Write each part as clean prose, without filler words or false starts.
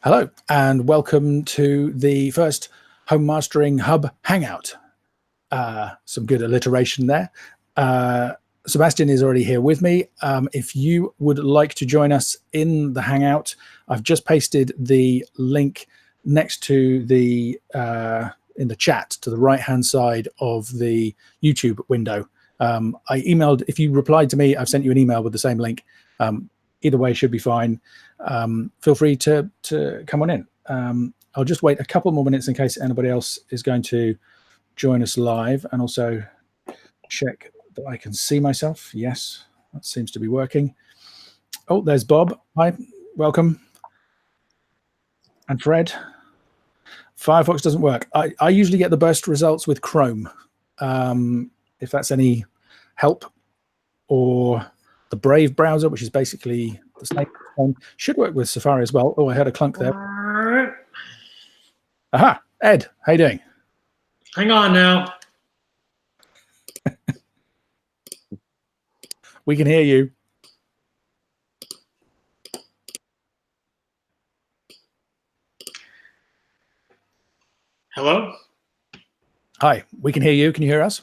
Hello, and welcome to the first Home Mastering Hub Hangout. Some good alliteration there. Sebastian is already here with me. If you would like to join us in the Hangout, I've just pasted the link next to the in the chat to the right-hand side of the YouTube window. I emailed, if you replied to me, I've sent you an email with the same link. Either way should be fine. Feel free to come on in. I'll just wait a couple more minutes in case anybody else is going to join us live, and also check that I can see myself. Yes, that seems to be working. Oh, there's Bob. Hi, welcome. And Fred. Firefox doesn't work. I usually get the best results with Chrome. If that's any help, or the Brave browser, which is basically the same. Should work with Safari as well. Oh, I heard a clunk there. Aha, Ed, how you doing? Hang on now. We can hear you. Hello? Hi, we can hear you. Can you hear us?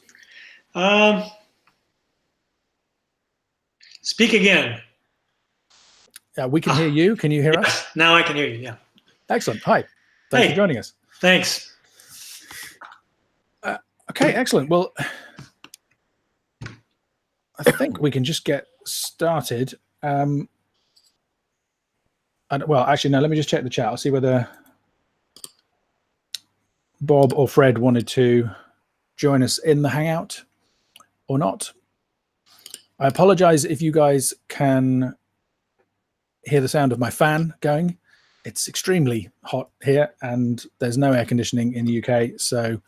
Speak again. We can hear you. Can you hear us? Now I can hear you, yeah. Excellent. Hi. Thanks for joining us. Thanks. Okay, excellent. Well, I think we can just get started. Well, actually, no, let me just check the chat. I'll see whether Bob or Fred wanted to join us in the Hangout or not. I apologize if you guys can hear the sound of my fan going. It's extremely hot here, and there's no air conditioning in the UK. So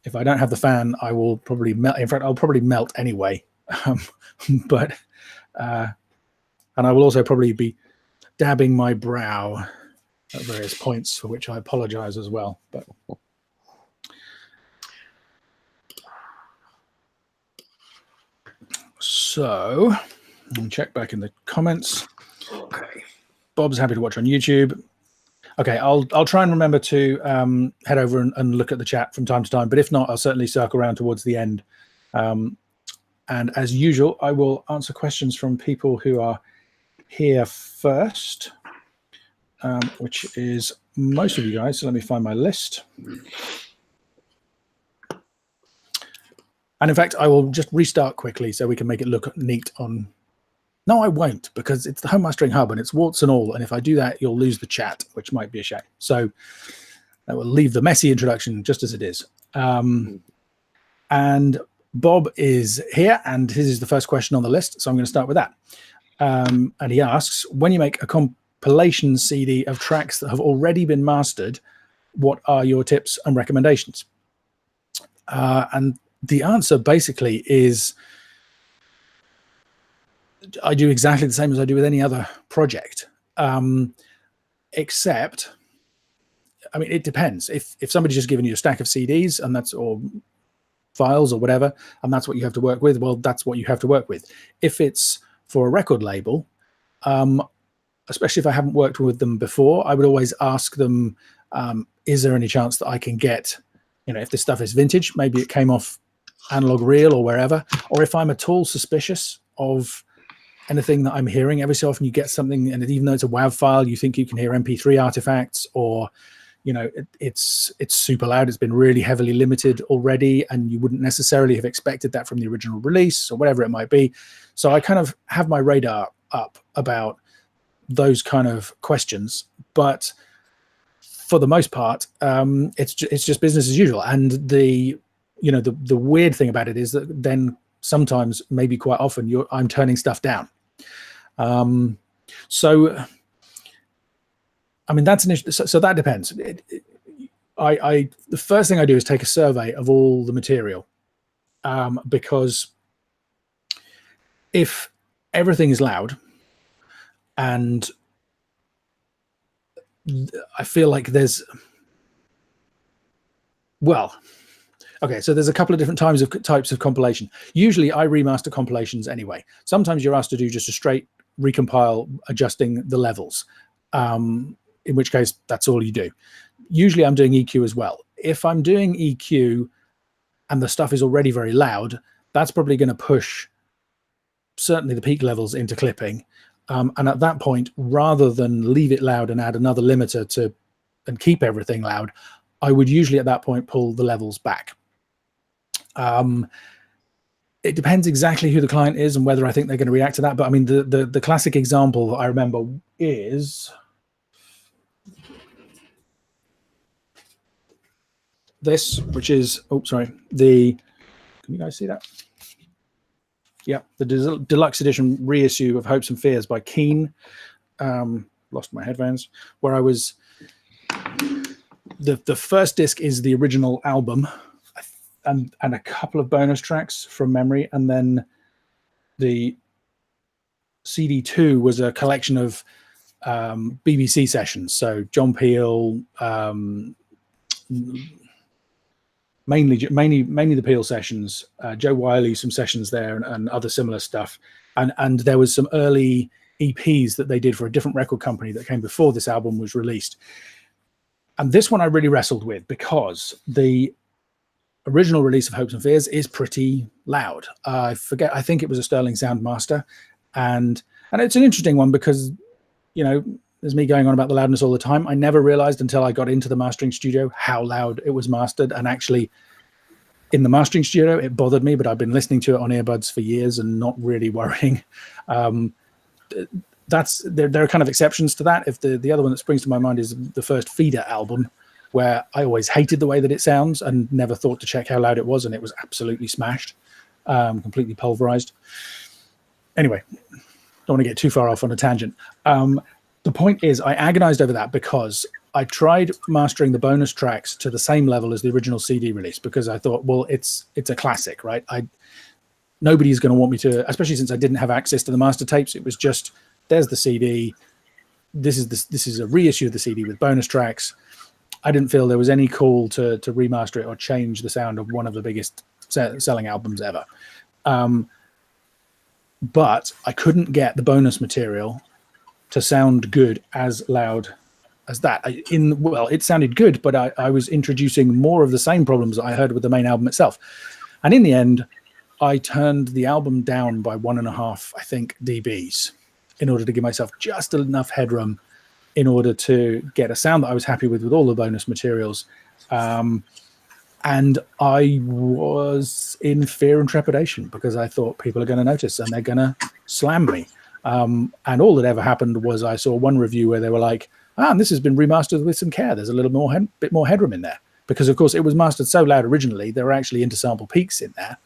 if I don't have the fan, I will probably melt. In fact, I'll probably melt anyway. And I will also probably be dabbing my brow at various points, for which I apologize as well. But so I'll check back in the comments. Okay. Bob's happy to watch on YouTube. Okay, I'll try and remember to head over and look at the chat from time to time. But if not, I'll certainly circle around towards the end. And as usual, I will answer questions from people who are here first, which is most of you guys. So let me find my list. And in fact, I will just restart quickly so we can make it look neat on. No, I won't, because it's the Home Mastering Hub and it's warts and all. And if I do that, you'll lose the chat, which might be a shame. So I will leave the messy introduction just as it is. And Bob is here, and his is the first question on the list. So I'm going to start with that. And he asks, when you make a compilation CD of tracks that have already been mastered, what are your tips and recommendations? And the answer basically is, I do exactly the same as I do with any other project, except, I mean, it depends. If somebody's just given you a stack of CDs and that's, or files or whatever, and that's what you have to work with, well, that's what you have to work with. If it's for a record label, especially if I haven't worked with them before, I would always ask them, is there any chance that I can get, if this stuff is vintage, maybe it came off analog reel or wherever, or if I'm at all suspicious of anything that I'm hearing. Every so often you get something, and even though it's a WAV file, you think you can hear MP3 artifacts, or it's super loud, it's been really heavily limited already, and you wouldn't necessarily have expected that from the original release, or whatever it might be. So I kind of have my radar up about those kind of questions, but for the most part, it's just business as usual. And the weird thing about it is that then sometimes, maybe quite often, I'm turning stuff down. So I mean, that's an issue. So that depends. The first thing I do is take a survey of all the material, because if everything is loud, and I feel like there's, well, okay, so there's a couple of different types of compilation. Usually I remaster compilations anyway. Sometimes you're asked to do just a straight recompile, adjusting the levels. in which case that's all you do. Usually I'm doing EQ as well. If I'm doing EQ and the stuff is already very loud, that's probably going to push certainly the peak levels into clipping. And at that point, rather than leave it loud and add another limiter and keep everything loud, I would usually at that point pull the levels back. It depends exactly who the client is and whether I think they're going to react to that. But I mean, the classic example I remember is this, which is, oh, sorry, can you guys see that? Yeah, the deluxe edition reissue of Hopes and Fears by Keane. Lost my headphones. Where I was, the first disc is the original album, and a couple of bonus tracks from memory, and then the CD2 was a collection of BBC sessions. So John Peel, mainly the Peel sessions, Joe Wiley, some sessions there, and other similar stuff. And there was some early EPs that they did for a different record company that came before this album was released. And this one I really wrestled with because the original release of Hopes and Fears is pretty loud. I think it was a Sterling Soundmaster. And it's an interesting one because, you know, there's me going on about the loudness all the time. I never realized until I got into the mastering studio how loud it was mastered. And actually, in the mastering studio, it bothered me, but I've been listening to it on earbuds for years and not really worrying. There are kind of exceptions to that. If the other one that springs to my mind is the first Feeder album, where I always hated the way that it sounds and never thought to check how loud it was, and it was absolutely smashed, completely pulverized. Anyway, don't want to get too far off on a tangent. The point is, I agonized over that because I tried mastering the bonus tracks to the same level as the original CD release because I thought, well, it's a classic, right? Nobody's going to want me to, especially since I didn't have access to the master tapes. It was just, there's the CD. This is a reissue of the CD with bonus tracks. I didn't feel there was any call to remaster it or change the sound of one of the biggest selling albums ever. But I couldn't get the bonus material to sound good as loud as that. It sounded good, but I was introducing more of the same problems that I heard with the main album itself. And in the end, I turned the album down by 1.5, I think, dBs in order to give myself just enough headroom in order to get a sound that I was happy with all the bonus materials. And I was in fear and trepidation because I thought people are going to notice and they're going to slam me. And all that ever happened was I saw one review where they were like, this has been remastered with some care. There's a little more bit more headroom in there. Because, of course, it was mastered so loud originally, there were actually intersample peaks in there.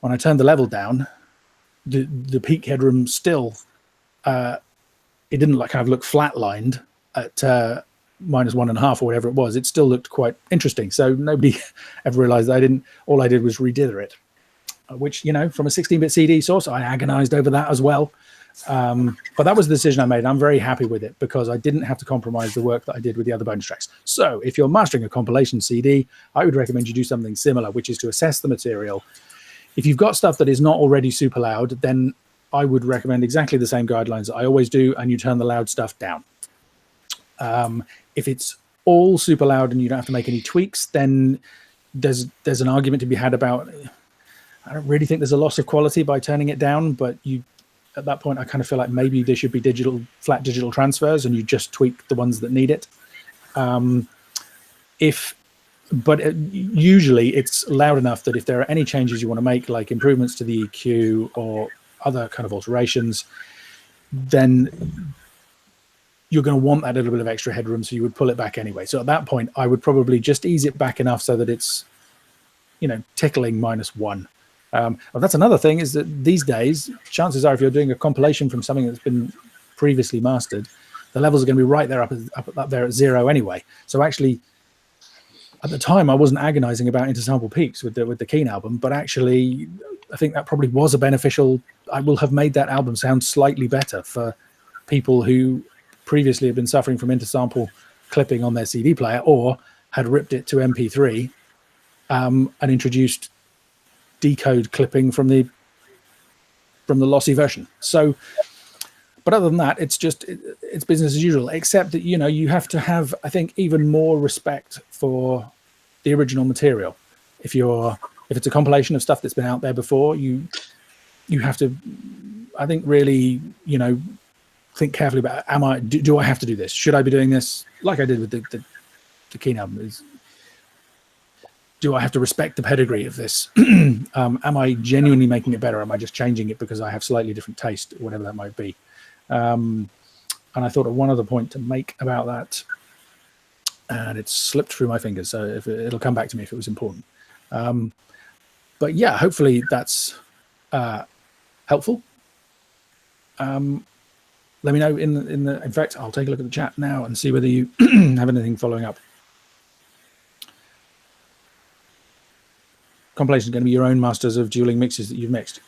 When I turned the level down, the peak headroom still, it didn't kind of look flatlined at -1.5 or whatever it was. It still looked quite interesting. So nobody ever realized that all I did was redither it, which, you know, from a 16-bit CD source, I agonized over that as well. But that was the decision I made. I'm very happy with it because I didn't have to compromise the work that I did with the other bonus tracks. So if you're mastering a compilation CD, I would recommend you do something similar, which is to assess the material. If you've got stuff that is not already super loud, then I would recommend exactly the same guidelines that I always do, and you turn the loud stuff down. If it's all super loud and you don't have to make any tweaks, then there's an argument to be had about, I don't really think there's a loss of quality by turning it down, but at that point, I kind of feel like maybe there should be flat digital transfers and you just tweak the ones that need it. Usually it's loud enough that if there are any changes you want to make, like improvements to the EQ or other kind of alterations, then you're going to want that little bit of extra headroom, so you would pull it back anyway. So at that point, I would probably just ease it back enough so that it's, you know, tickling -1. Well, that's another thing, is that these days, chances are if you're doing a compilation from something that's been previously mastered, the levels are going to be right there up there at 0 anyway. So actually, at the time, I wasn't agonizing about intersample peaks with the Keane album, but actually, I think that probably was a beneficial. I will have made that album sound slightly better for people who previously had been suffering from intersample clipping on their CD player or had ripped it to MP3 and introduced decode clipping from the lossy version. So but other than that, it's business as usual, except that, you have to have, I think, even more respect for the original material. If it's a compilation of stuff that's been out there before, you have to, I think, really, think carefully about, do I have to do this? Should I be doing this? Like I did with the Keane album, do I have to respect the pedigree of this? Am I genuinely making it better? Am I just changing it because I have slightly different taste, or whatever that might be? And I thought of one other point to make about that, and it's slipped through my fingers, so it'll come back to me if it was important. But yeah, hopefully that's helpful. Let me know in fact, I'll take a look at the chat now and see whether you have anything following up. Compilation is going to be your own masters of dueling mixes that you've mixed.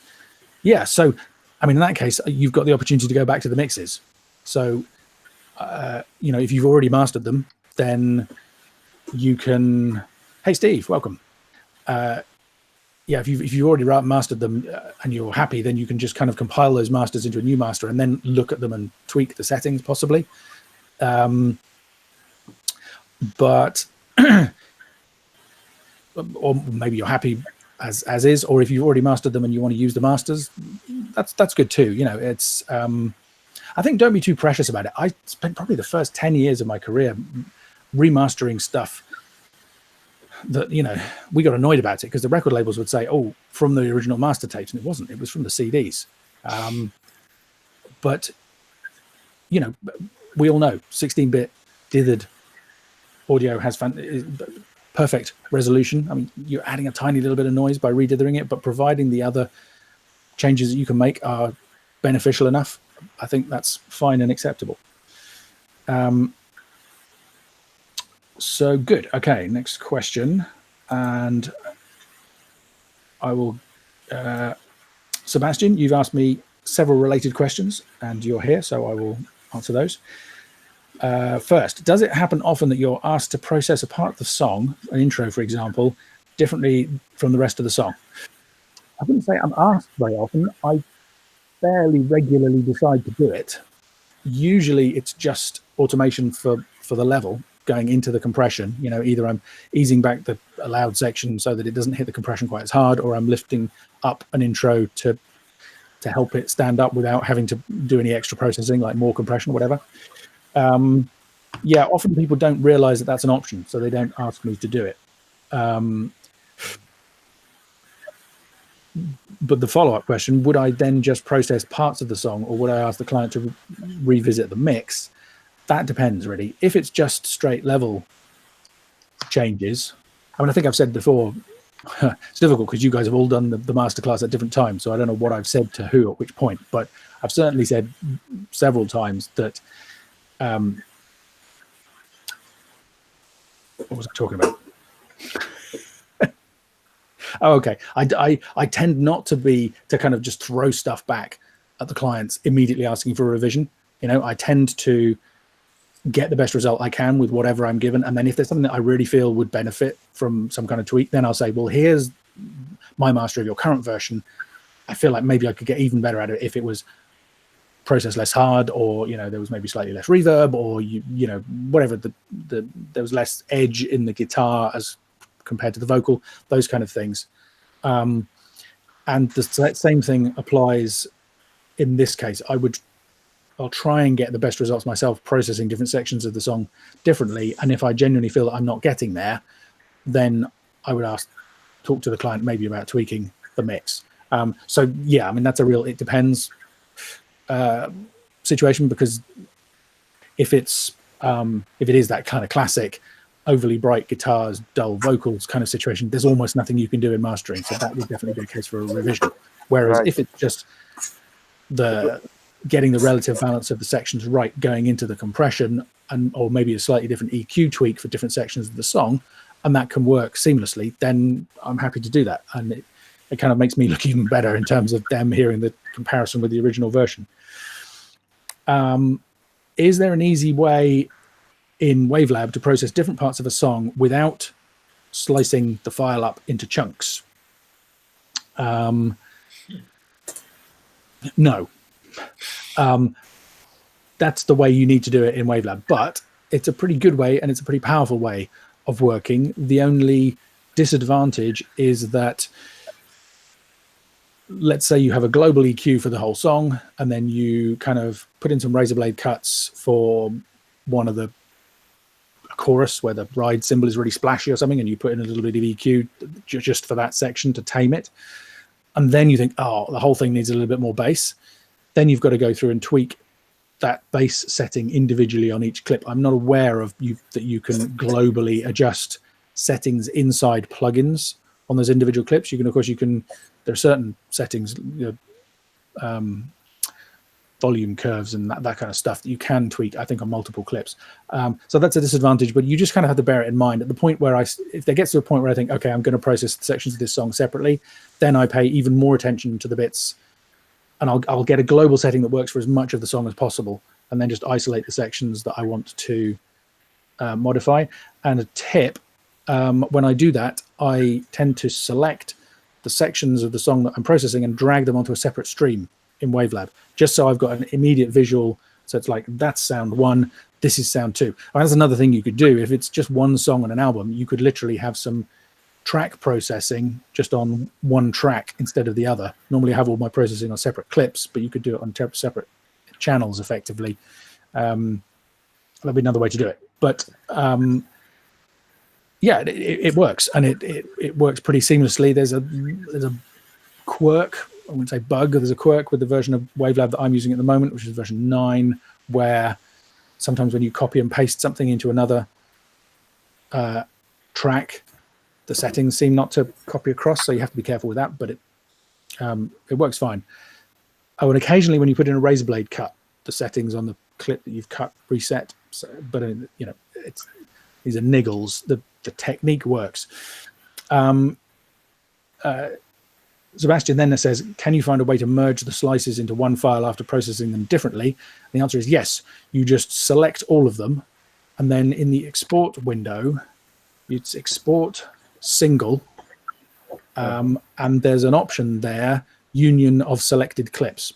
Yeah, so I mean, in that case, you've got the opportunity to go back to the mixes. So if you've already mastered them, then you can. Hey, Steve, welcome. If you've already mastered them and you're happy, then you can just kind of compile those masters into a new master and then look at them and tweak the settings, possibly. But or maybe you're happy as is, or if you've already mastered them and you want to use the masters, that's good too. It's I think don't be too precious about it. I spent probably the first 10 years of my career remastering stuff that we got annoyed about it because the record labels would say, "Oh, from the original master tapes," and it wasn't. It was from the CDs. But we all know 16-bit dithered audio has perfect resolution. I mean, you're adding a tiny little bit of noise by redithering it, but providing the other changes that you can make are beneficial enough, I think that's fine and acceptable. So good. Okay, next question. And I will... Sebastian, you've asked me several related questions, and you're here, so I will answer those. First, does it happen often that you're asked to process a part of the song, an intro, for example, differently from the rest of the song? I wouldn't say I'm asked very often. I fairly regularly decide to do it. Usually it's just automation for the level going into the compression. Either I'm easing back the allowed section so that it doesn't hit the compression quite as hard, or I'm lifting up an intro to help it stand up without having to do any extra processing, like more compression or whatever. Often people don't realize that that's an option, so they don't ask me to do it. But the follow-up question, would I then just process parts of the song, or would I ask the client to revisit the mix? That depends, really. If it's just straight level changes, I mean, I think I've said before, it's difficult because you guys have all done the masterclass at different times, so I don't know what I've said to who at which point, but I've certainly said several times that what was I talking about? Oh, okay. I tend not to kind of just throw stuff back at the clients immediately asking for a revision. I tend to get the best result I can with whatever I'm given, and then if there's something that I really feel would benefit from some kind of tweak, then I'll say, well, here's my master of your current version. I feel like maybe I could get even better at it if it was processed less hard, or there was maybe slightly less reverb, or whatever, there was less edge in the guitar as compared to the vocal, those kind of things. And the same thing applies in this case. I'll try and get the best results myself, processing different sections of the song differently. And if I genuinely feel that I'm not getting there, then I would talk to the client maybe about tweaking the mix. So yeah, I mean, that's a real, it depends situation, because if it is that kind of classic overly bright guitars, dull vocals kind of situation, there's almost nothing you can do in mastering. So that would definitely be a case for a revision. Whereas if it's just getting the relative balance of the sections right going into the compression, or maybe a slightly different EQ tweak for different sections of the song, and that can work seamlessly, then I'm happy to do that. And it kind of makes me look even better in terms of them hearing the comparison with the original version. Is there an easy way in Wavelab to process different parts of a song without slicing the file up into chunks? No. that's the way you need to do it in Wavelab. But it's a pretty good way, and it's a pretty powerful way of working. The only disadvantage is that, let's say you have a global EQ for the whole song, and then you kind of put in some razor blade cuts for one of the chorus where the ride cymbal is really splashy or something, and you put in a little bit of EQ just for that section to tame it. And then you think, oh, the whole thing needs a little bit more bass. Then you've got to go through and tweak that bass setting individually on each clip. I'm not aware of that you can globally adjust settings inside plugins on those individual clips. You can, of course, there are certain settings, volume curves and that kind of stuff that you can tweak, I think, on multiple clips. So that's a disadvantage, but you just kind of have to bear it in mind. At the point where if there gets to a point where I think, okay, I'm going to process the sections of this song separately, then I pay even more attention to the bits, and I'll get a global setting that works for as much of the song as possible, and then just isolate the sections that I want to modify. And a tip, when I do that, I tend to select the sections of the song that I'm processing and drag them onto a separate stream in Wavelab, just so I've got an immediate visual. So it's like, that's sound one, this is sound two. And that's another thing you could do. If it's just one song on an album, you could literally have some track processing just on one track instead of the other. Normally I have all my processing on separate clips, but you could do it on separate channels effectively. That'd be another way to do it. But yeah, it works, and it works pretty seamlessly. There's a quirk, I wouldn't say bug, there's a quirk with the version of Wavelab that I'm using at the moment, which is version 9, where sometimes when you copy and paste something into another track, the settings seem not to copy across, so you have to be careful with that, but it works fine. Oh, and occasionally when you put in a razor blade cut, the settings on the clip that you've cut reset. So, but these are niggles. The technique works. Sebastian then says, can you find a way to merge the slices into one file after processing them differently? And the answer is yes. You just select all of them, and then in the export window, it's export single, and there's an option there, union of selected clips.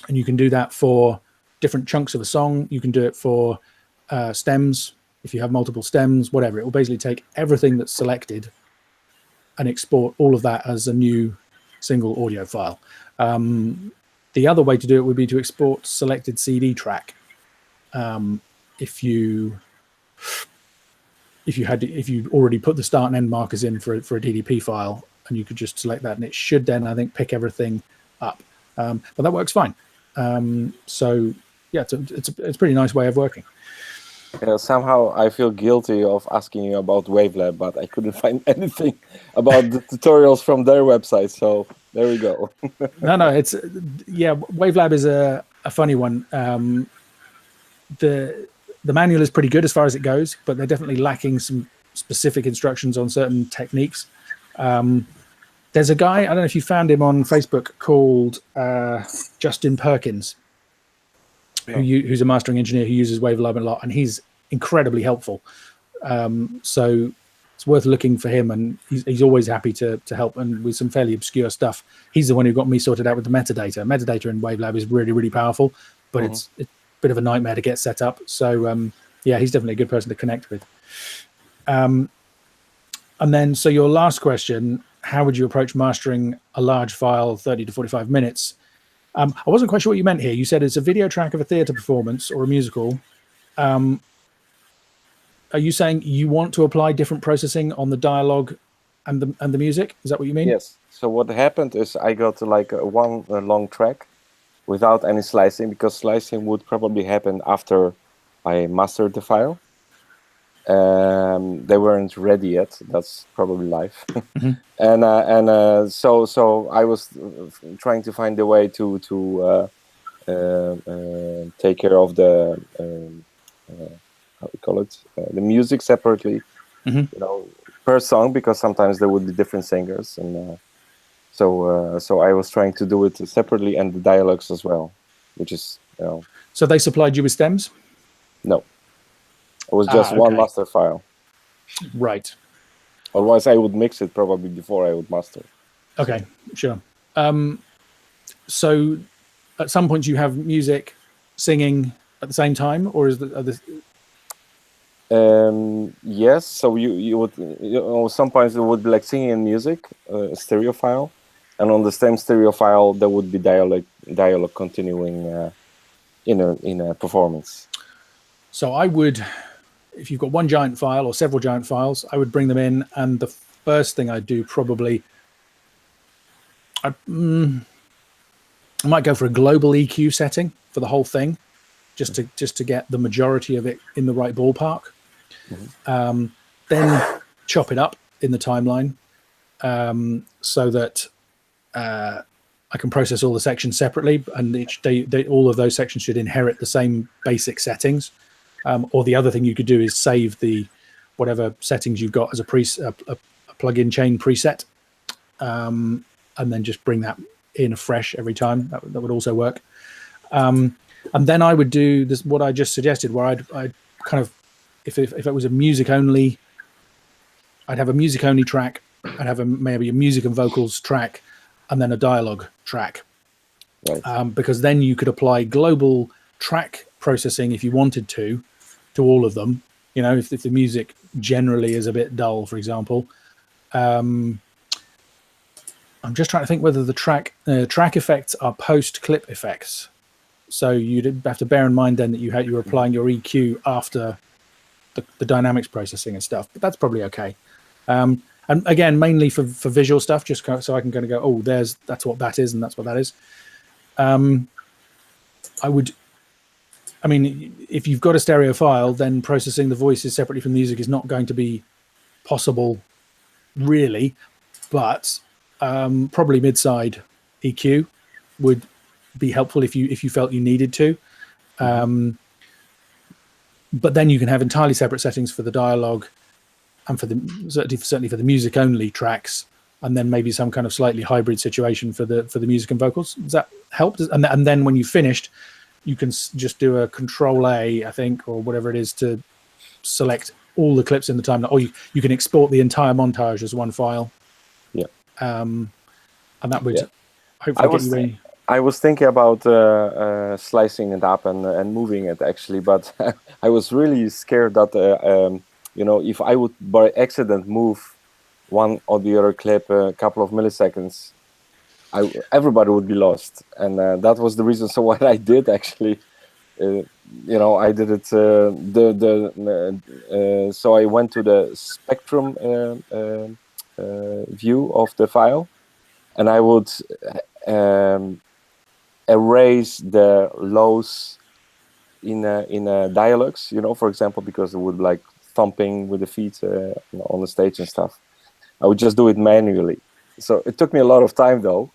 And you can do that for different chunks of a song. You can do it for stems, if you have multiple stems, whatever. It will basically take everything that's selected and export all of that as a new single audio file. The other way to do it would be to export selected CD track. If you already put the start and end markers in for a DDP file, and you could just select that, and it should then, I think, pick everything up. But that works fine. So yeah, it's a pretty nice way of working. Yeah, somehow I feel guilty of asking you about Wavelab, but I couldn't find anything about the tutorials from their website. So there we go. No, it's Wavelab is a funny one. The manual is pretty good as far as it goes, but they're definitely lacking some specific instructions on certain techniques. There's a guy, I don't know if you found him on Facebook, called Justin Perkins, who's a mastering engineer who uses Wavelab a lot, and he's incredibly helpful. So it's worth looking for him, and he's always happy to help, and with some fairly obscure stuff. He's the one who got me sorted out with the metadata. Metadata in Wavelab is really, really powerful, but it's a bit of a nightmare to get set up. So yeah, he's definitely a good person to connect with. And then, so your last question, how would you approach mastering a large file, 30 to 45 minutes? I wasn't quite sure what you meant here. You said it's a video track of a theatre performance or a musical. Are you saying you want to apply different processing on the dialogue and the music? Is that what you mean? Yes. So what happened is I got like one long track without any slicing, because slicing would probably happen after I mastered the file. They weren't ready yet. That's probably life. And so I was trying to find a way to take care of the how we call it, the music separately, you know, per song, because sometimes there would be different singers, and so I was trying to do it separately, and the dialogues as well, which is, you know. So they supplied you with stems? No. It was just one master file. Right. Otherwise, I would mix it probably before I would master. Okay, sure. So at some point you have music singing at the same time, or is the Yes, so you would, sometimes it would be like singing and music, a stereo file, and on the same stereo file there would be dialogue continuing in a performance. So I would, if you've got one giant file or several giant files, I would bring them in, and the first thing I'd do probably, I might go for a global EQ setting for the whole thing, just to get the majority of it in the right ballpark. Then chop it up in the timeline so that I can process all the sections separately, and all of those sections should inherit the same basic settings. Or the other thing you could do is save the whatever settings you've got as a plug-in chain preset, and then just bring that in afresh every time. That would also work. And then I would do this, what I just suggested, where I'd kind of, if it was a music only, I'd have a music only track. I'd have maybe a music and vocals track, and then a dialogue track. Right. Because then you could apply global track processing if you wanted to all of them. You know, if the music generally is a bit dull, for example. I'm just trying to think whether the track effects are post-clip effects. So you'd have to bear in mind then that you were applying your EQ after the dynamics processing and stuff, but that's probably okay. And again, mainly for visual stuff, just so I can kind of go, oh, that's what that is, and that's what that is. I mean, if you've got a stereo file, then processing the voices separately from the music is not going to be possible, really. But probably mid-side EQ would be helpful if you felt you needed to. But then you can have entirely separate settings for the dialogue and for certainly for the music only tracks, and then maybe some kind of slightly hybrid situation for the music and vocals. Does that help? And then when you've finished, you can just do a Control A, I think, or whatever it is, to select all the clips in the timeline, or you can export the entire montage as one file. Yeah. And that would hopefully get you in. I was thinking about slicing it up and moving it, actually, but I was really scared that if I would by accident move one or the other clip a couple of milliseconds, everybody would be lost, and that was the reason. So what I did, actually, I did it. So I went to the spectrum view of the file, and I would erase the lows in dialogues, for example, because it would like thumping with the feet on the stage and stuff. I would just do it manually. So it took me a lot of time, though,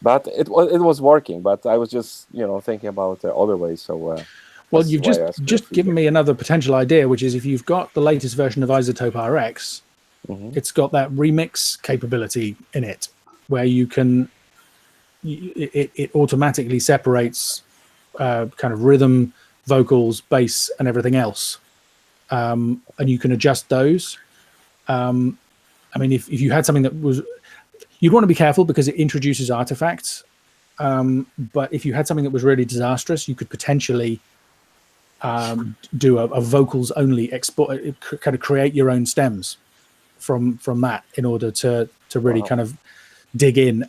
but it was working. But I was just thinking about other ways. So well, you've just given me another potential idea, which is if you've got the latest version of iZotope RX, it's got that remix capability in it, where you can. It automatically separates kind of rhythm, vocals, bass, and everything else, and you can adjust those. I mean, if you had something that was, you'd want to be careful because it introduces artifacts. But if you had something that was really disastrous, you could potentially do a vocals only export, kind of create your own stems from that in order to really kind of dig in.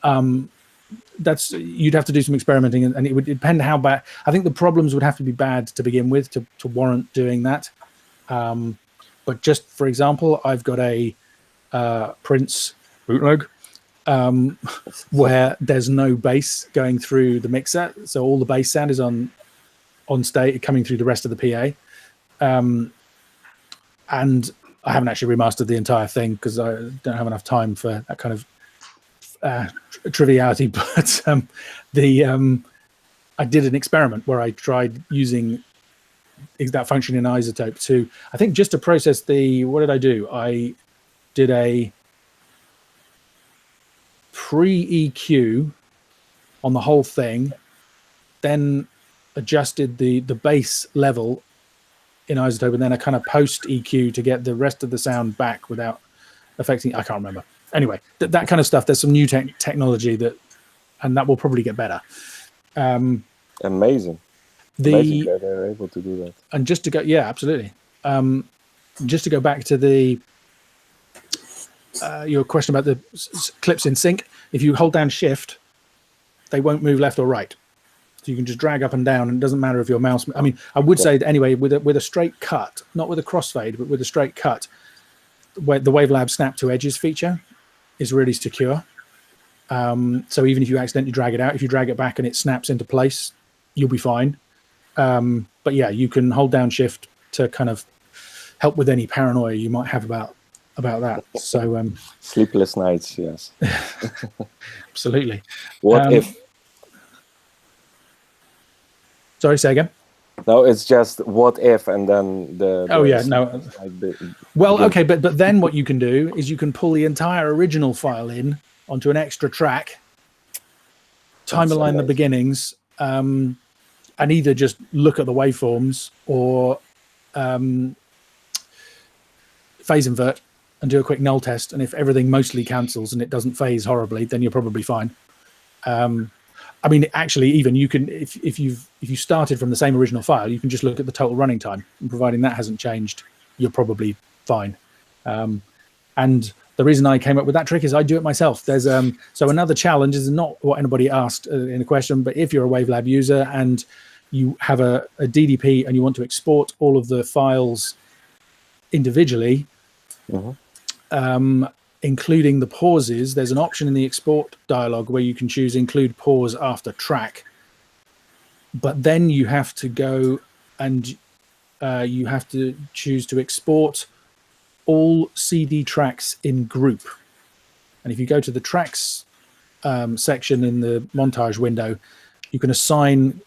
You'd have to do some experimenting, and it would depend how bad. I think the problems would have to be bad to begin with to warrant doing that. But just for example, I've got a Prince bootleg where there's no bass going through the mixer, so all the bass sound is on stage coming through the rest of the PA. And I haven't actually remastered the entire thing because I don't have enough time for that kind of triviality, but I did an experiment where I tried using that function in iZotope to, I think, just to process what did I do? I did a pre-EQ on the whole thing, then adjusted the bass level in iZotope, and then a kind of post EQ to get the rest of the sound back without affecting, I can't remember. Anyway, that kind of stuff. There's some new technology and that will probably get better. Amazing. Amazing that they're able to do that. And just to go, yeah, absolutely. Just to go back to the your question about the clips in sync, if you hold down Shift, they won't move left or right. So you can just drag up and down, and it doesn't matter if your mouse. I mean, I would say that anyway, with a straight cut, not with a crossfade, but with a straight cut, where the Wavelab Snap to Edges feature is really secure. So even if you accidentally drag it out, if you drag it back and it snaps into place, you'll be fine. But yeah, you can hold down Shift to kind of help with any paranoia you might have about that. So sleepless nights, yes. Absolutely. What if? Sorry, say again. No, it's just what if, and then the oh yeah, no. Well, okay, but then what you can do is you can pull the entire original file in onto an extra track, time align the beginnings, and either just look at the waveforms or phase invert and do a quick null test. And if everything mostly cancels and it doesn't phase horribly, then you're probably fine. I mean, actually, even you can, if you started from the same original file, you can just look at the total running time, and providing that hasn't changed, you're probably fine. And the reason I came up with that trick is I do it myself. There's so another challenge is not what anybody asked in a question, but if you're a Wavelab user and you have a DDP and you want to export all of the files individually, including the pauses, there's an option in the export dialog where you can choose include pause after track. But then you have to go and you have to choose to export all CD tracks in group. And if you go to the tracks section in the montage window, you can assign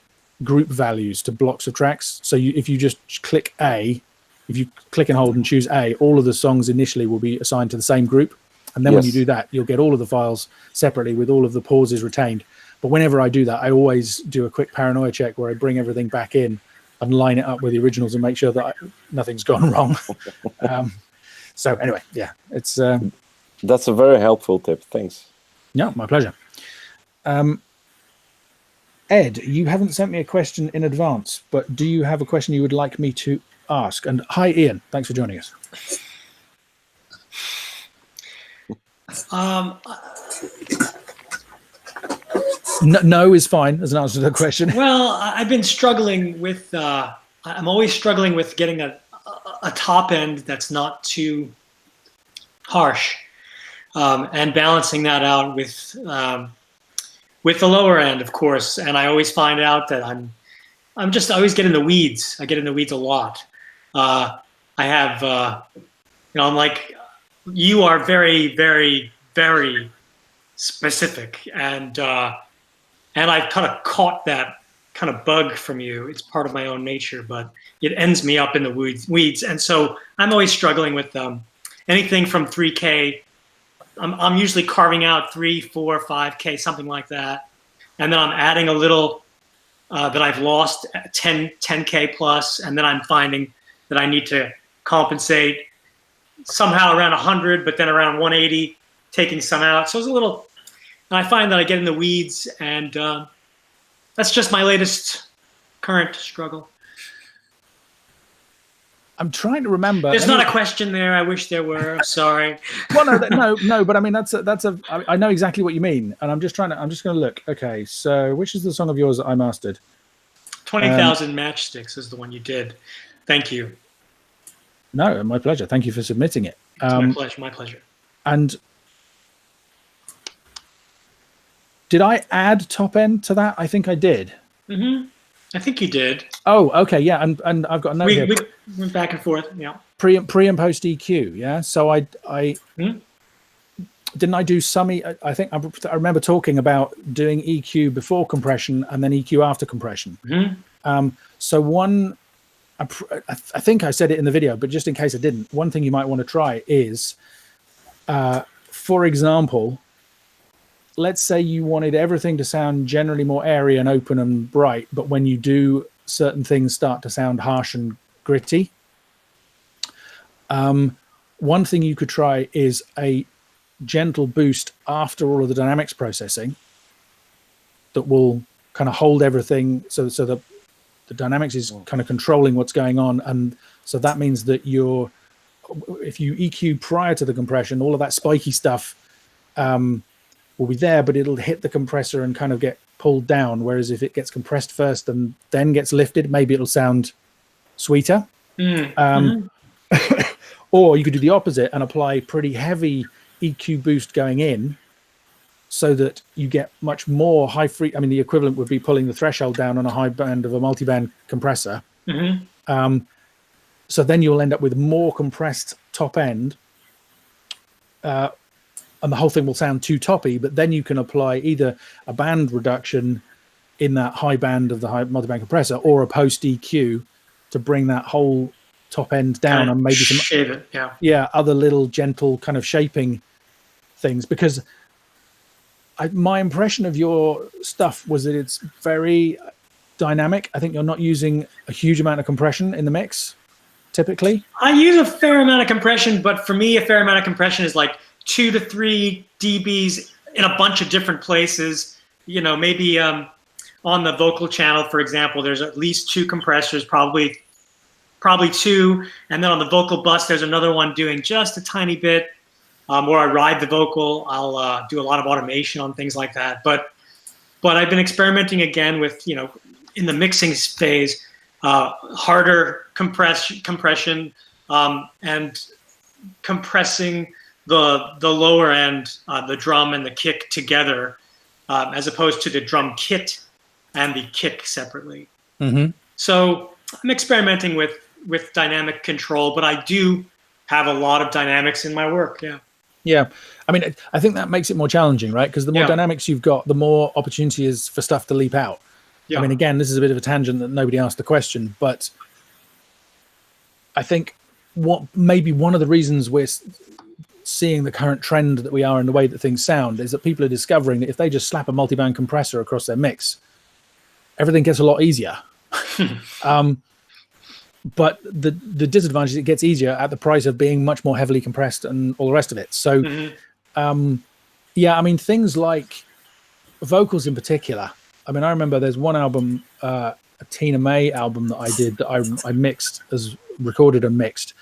group values to blocks of tracks. So if you just click A, if you click and hold and choose A, all of the songs initially will be assigned to the same group. And then when you do that, you'll get all of the files separately with all of the pauses retained. But whenever I do that, I always do a quick paranoia check where I bring everything back in and line it up with the originals and make sure that nothing's gone wrong. So anyway, yeah, it's... That's a very helpful tip. Thanks. Yeah, my pleasure. Ed, you haven't sent me a question in advance, but do you have a question you would like me to ask? And hi, Ian. Thanks for joining us. No is fine as an answer to the question. Well, I've been struggling with, I'm always struggling with getting a top end that's not too harsh, and balancing that out with the lower end, of course. And I always find out that I always get in the weeds. I get in the weeds a lot. I have, I'm like, you are very, very, very specific, and I've kind of caught that kind of bug from you. It's part of my own nature, but it ends me up in the weeds. And so I'm always struggling with anything from 3K. I'm usually carving out 3, 4, 5K, something like that, and then I'm adding a little that I've lost 10K plus, and then I'm finding that I need to compensate somehow around 100, but then around 180, taking some out. So it's a little, and I find that I get in the weeds, and that's just my latest current struggle. I'm trying to remember. There's not a question there. I wish there were. I'm sorry. Well, no. But I mean, I know exactly what you mean, and I'm just going to look. Okay, so which is the song of yours that I mastered? 20,000 Matchsticks is the one you did. Thank you. No, my pleasure. Thank you for submitting it. My pleasure. My pleasure. And did I add top end to that? I think I did. Mm-hmm. I think you did. Oh, okay, yeah, and I've got a note here. We went back and forth, yeah. Pre and post EQ, yeah. So I didn't I do some? I think I remember talking about doing EQ before compression and then EQ after compression. Mm-hmm. So one, I think I said it in the video, but just in case I didn't, one thing you might want to try is, for example, let's say you wanted everything to sound generally more airy and open and bright, but when you do, certain things start to sound harsh and gritty. One thing you could try is a gentle boost after all of the dynamics processing that will kind of hold everything so that the dynamics is kind of controlling what's going on, and so that means that if you EQ prior to the compression, all of that spiky stuff will be there, but it'll hit the compressor and kind of get pulled down. Whereas if it gets compressed first and then gets lifted, maybe it'll sound sweeter. Or you could do the opposite and apply pretty heavy EQ boost going in, so that you get much more the equivalent would be pulling the threshold down on a high band of a multiband compressor. So then you'll end up with more compressed top end, and the whole thing will sound too toppy. But then you can apply either a band reduction in that high band of the high multiband compressor, or a post EQ to bring that whole top end down, and maybe some shave it. Other little gentle kind of shaping things. Because my impression of your stuff was that it's very dynamic. I think you're not using a huge amount of compression in the mix typically. I use a fair amount of compression, but for me, a fair amount of compression is like 2 to 3 dBs in a bunch of different places. Maybe on the vocal channel, for example, there's at least 2 compressors, probably 2, and then on the vocal bus, there's another one doing just a tiny bit. Where I ride the vocal, I'll do a lot of automation on things like that. But I've been experimenting again with, in the mixing phase, harder compression and compressing the lower end, the drum and the kick together, as opposed to the drum kit and the kick separately. So I'm experimenting with dynamic control, but I do have a lot of dynamics in my work. Yeah. I mean, I think that makes it more challenging, right? Because the more dynamics you've got, the more opportunity is for stuff to leap out. I mean, again, this is a bit of a tangent that nobody asked the question, but I think maybe one of the reasons we're seeing the current trend that we are in the way that things sound is that people are discovering that if they just slap a multiband compressor across their mix, everything gets a lot easier. But the disadvantage is it gets easier at the price of being much more heavily compressed and all the rest of it. So, I mean, things like vocals in particular. I mean, I remember there's one album, a Tina May album that I did that I mixed, as recorded and mixed.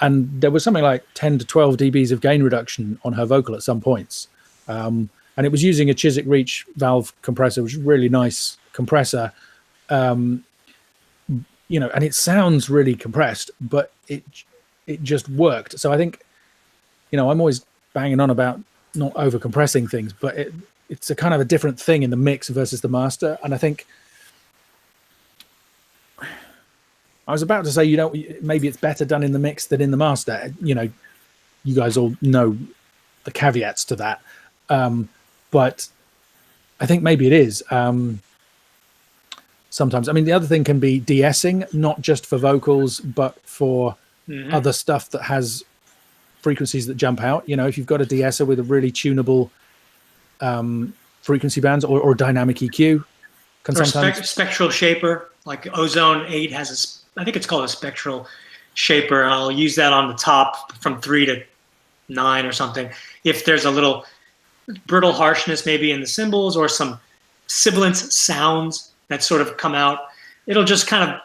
And there was something like 10 to 12 dBs of gain reduction on her vocal at some points. And it was using a Chiswick Reach valve compressor, which is a really nice compressor. And it sounds really compressed, but it just worked. So I think, I'm always banging on about not over compressing things, but it's a kind of a different thing in the mix versus the master. And I think I was about to say, maybe it's better done in the mix than in the master. You guys all know the caveats to that. But I think maybe it is. Sometimes. I mean, the other thing can be de-essing, not just for vocals, but for other stuff that has frequencies that jump out. If you've got a de-esser with a really tunable frequency bands or dynamic EQ, or spectral shaper, like Ozone 8 has I think it's called a spectral shaper, and I'll use that on the top from 3 to 9 or something. If there's a little brittle harshness maybe in the cymbals or some sibilant sounds that sort of come out, it'll just kind of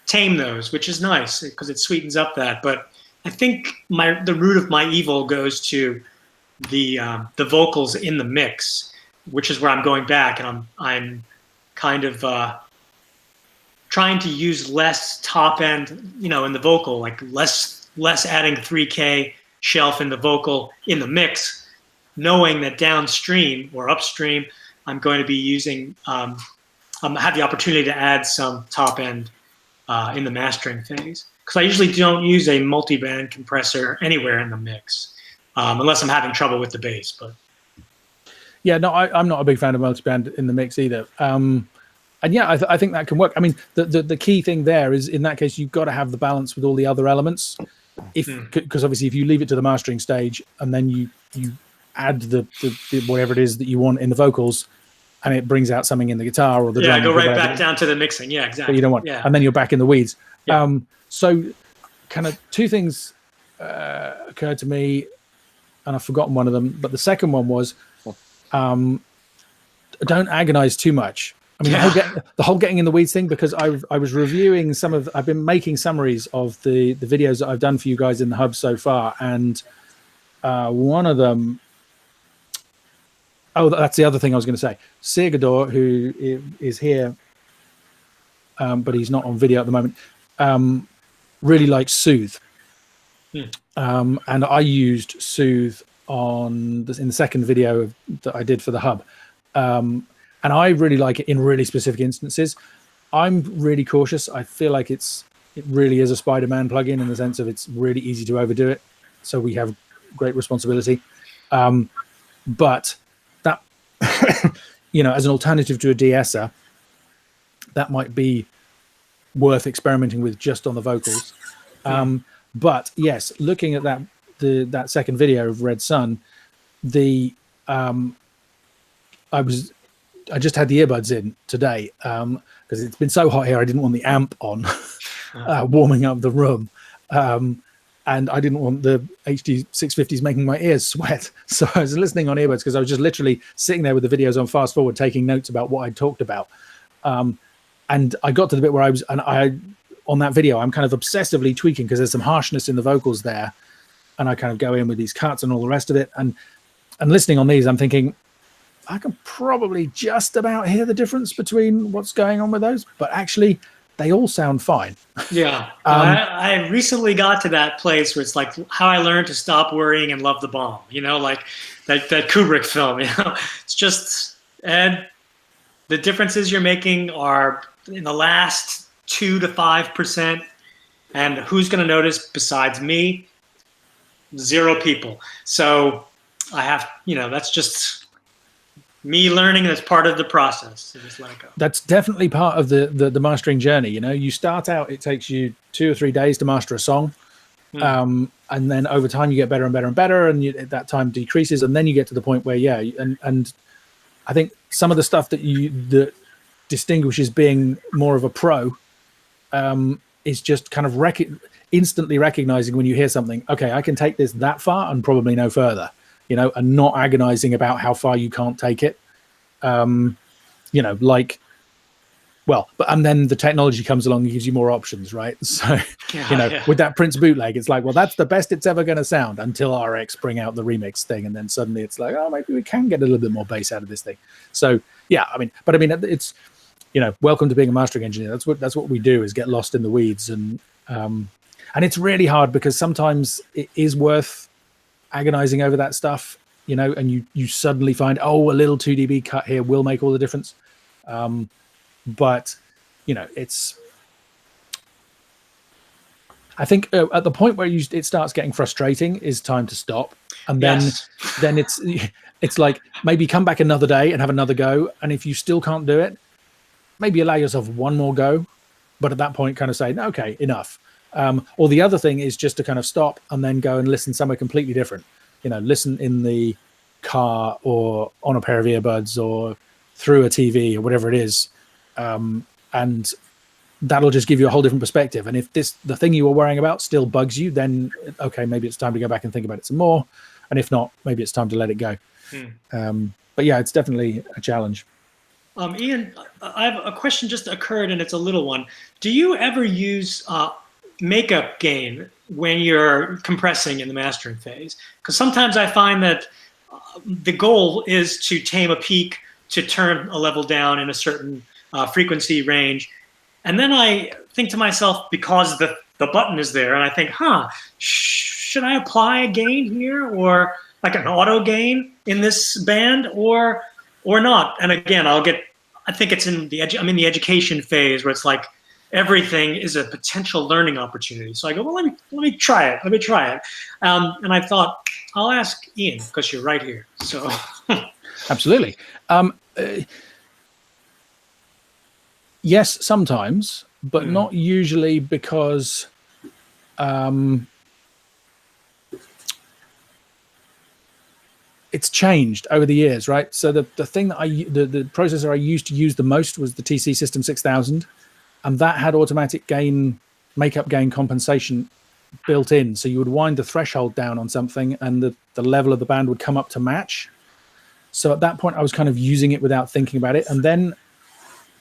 tame those, which is nice because it sweetens up that. But I think the root of my evil goes to the vocals in the mix, which is where I'm going back, and I'm kind of trying to use less top end, in the vocal, like less adding 3K shelf in the vocal in the mix, knowing that downstream or upstream, I'm going to be using have the opportunity to add some top end in the mastering phase, because I usually don't use a multi-band compressor anywhere in the mix unless I'm having trouble with the bass. But I'm not a big fan of multi-band in the mix either. I think that can work. I mean, the key thing there is, in that case, you've got to have the balance with all the other elements. Because obviously, if you leave it to the mastering stage and then you add the whatever it is that you want in the vocals, and it brings out something in the guitar or the drum. Go right back down to the mixing. Yeah, exactly. But you don't want, and then you're back in the weeds. Yeah. So kind of two things occurred to me, and I've forgotten one of them. But the second one was, don't agonize too much I mean, the whole getting in the weeds thing, because I was reviewing I've been making summaries of the videos that I've done for you guys in the hub so far, and one of them, that's the other thing I was going to say. Sigador, who is here, but he's not on video at the moment, really likes Soothe. And I used Soothe in the second video that I did for the hub. And I really like it in really specific instances. I'm really cautious. I feel like it really is a Spider-Man plugin in the sense of it's really easy to overdo it. So we have great responsibility. But that, as an alternative to a de-esser, that might be worth experimenting with just on the vocals. But yes, looking at that second video of Red Sun, I just had the earbuds in today because it's been so hot here. I didn't want the amp on warming up the room. And I didn't want the HD 650s making my ears sweat. So I was listening on earbuds because I was just literally sitting there with the videos on fast forward, taking notes about what I talked about. And I got to the bit where on that video, I'm kind of obsessively tweaking because there's some harshness in the vocals there. And I kind of go in with these cuts and all the rest of it. And listening on these, I'm thinking, I can probably just about hear the difference between what's going on with those, but actually they all sound fine. Yeah. I recently got to that place where it's like how I learned to stop worrying and love the bomb, like that Kubrick film, it's just, and the differences you're making are in the last 2 to 5%. And who's going to notice besides me? 0 people. So I have, that's just me learning. That's part of the process. So just let it go. That's definitely part of the mastering journey. You start out, it takes you 2 or 3 days to master a song. And then over time you get better and better and better. And that time decreases. And then you get to the point where, and I think some of the stuff that distinguishes being more of a pro is just kind of instantly recognizing when you hear something, okay, I can take this that far and probably no further. And not agonizing about how far you can't take it. And then the technology comes along and gives you more options, right? So, with that Prince bootleg, it's like, well, that's the best it's ever going to sound until RX bring out the remix thing. And then suddenly it's like, oh, maybe we can get a little bit more bass out of this thing. So, yeah, it's, welcome to being a mastering engineer. That's what we do, is get lost in the weeds. And it's really hard because sometimes it is worth agonizing over that stuff, and you suddenly find, a little 2 dB cut here will make all the difference. But it's, I think at the point where it starts getting frustrating is time to stop. And then it's like, maybe come back another day and have another go. And if you still can't do it, maybe allow yourself one more go. But at that point, kind of say, okay, enough. Or the other thing is just to kind of stop and then go and listen somewhere completely different. Listen in the car or on a pair of earbuds or through a TV or whatever it is. And that'll just give you a whole different perspective. And if the thing you were worrying about still bugs you, then okay, maybe it's time to go back and think about it some more. And if not, maybe it's time to let it go. But yeah, it's definitely a challenge. Ian, I have a question just occurred, and it's a little one. Do you ever use makeup gain when you're compressing in the mastering phase? Because sometimes I find that the goal is to tame a peak, to turn a level down in a certain frequency range. And then I think to myself, because the button is there, and I think, should I apply a gain here, or like an auto gain in this band, or not? And again, I think it's I'm in the education phase where it's like everything is a potential learning opportunity. So I go, well, let me try it. And I thought, I'll ask Ian, because you're right here. So absolutely. Yes, sometimes, but not usually, because it's changed over the years, right? So the thing that the processor I used to use the most was the TC System 6000, and that had automatic makeup gain compensation built in. So you would wind the threshold down on something, and the level of the band would come up to match. So at that point, I was kind of using it without thinking about it. And then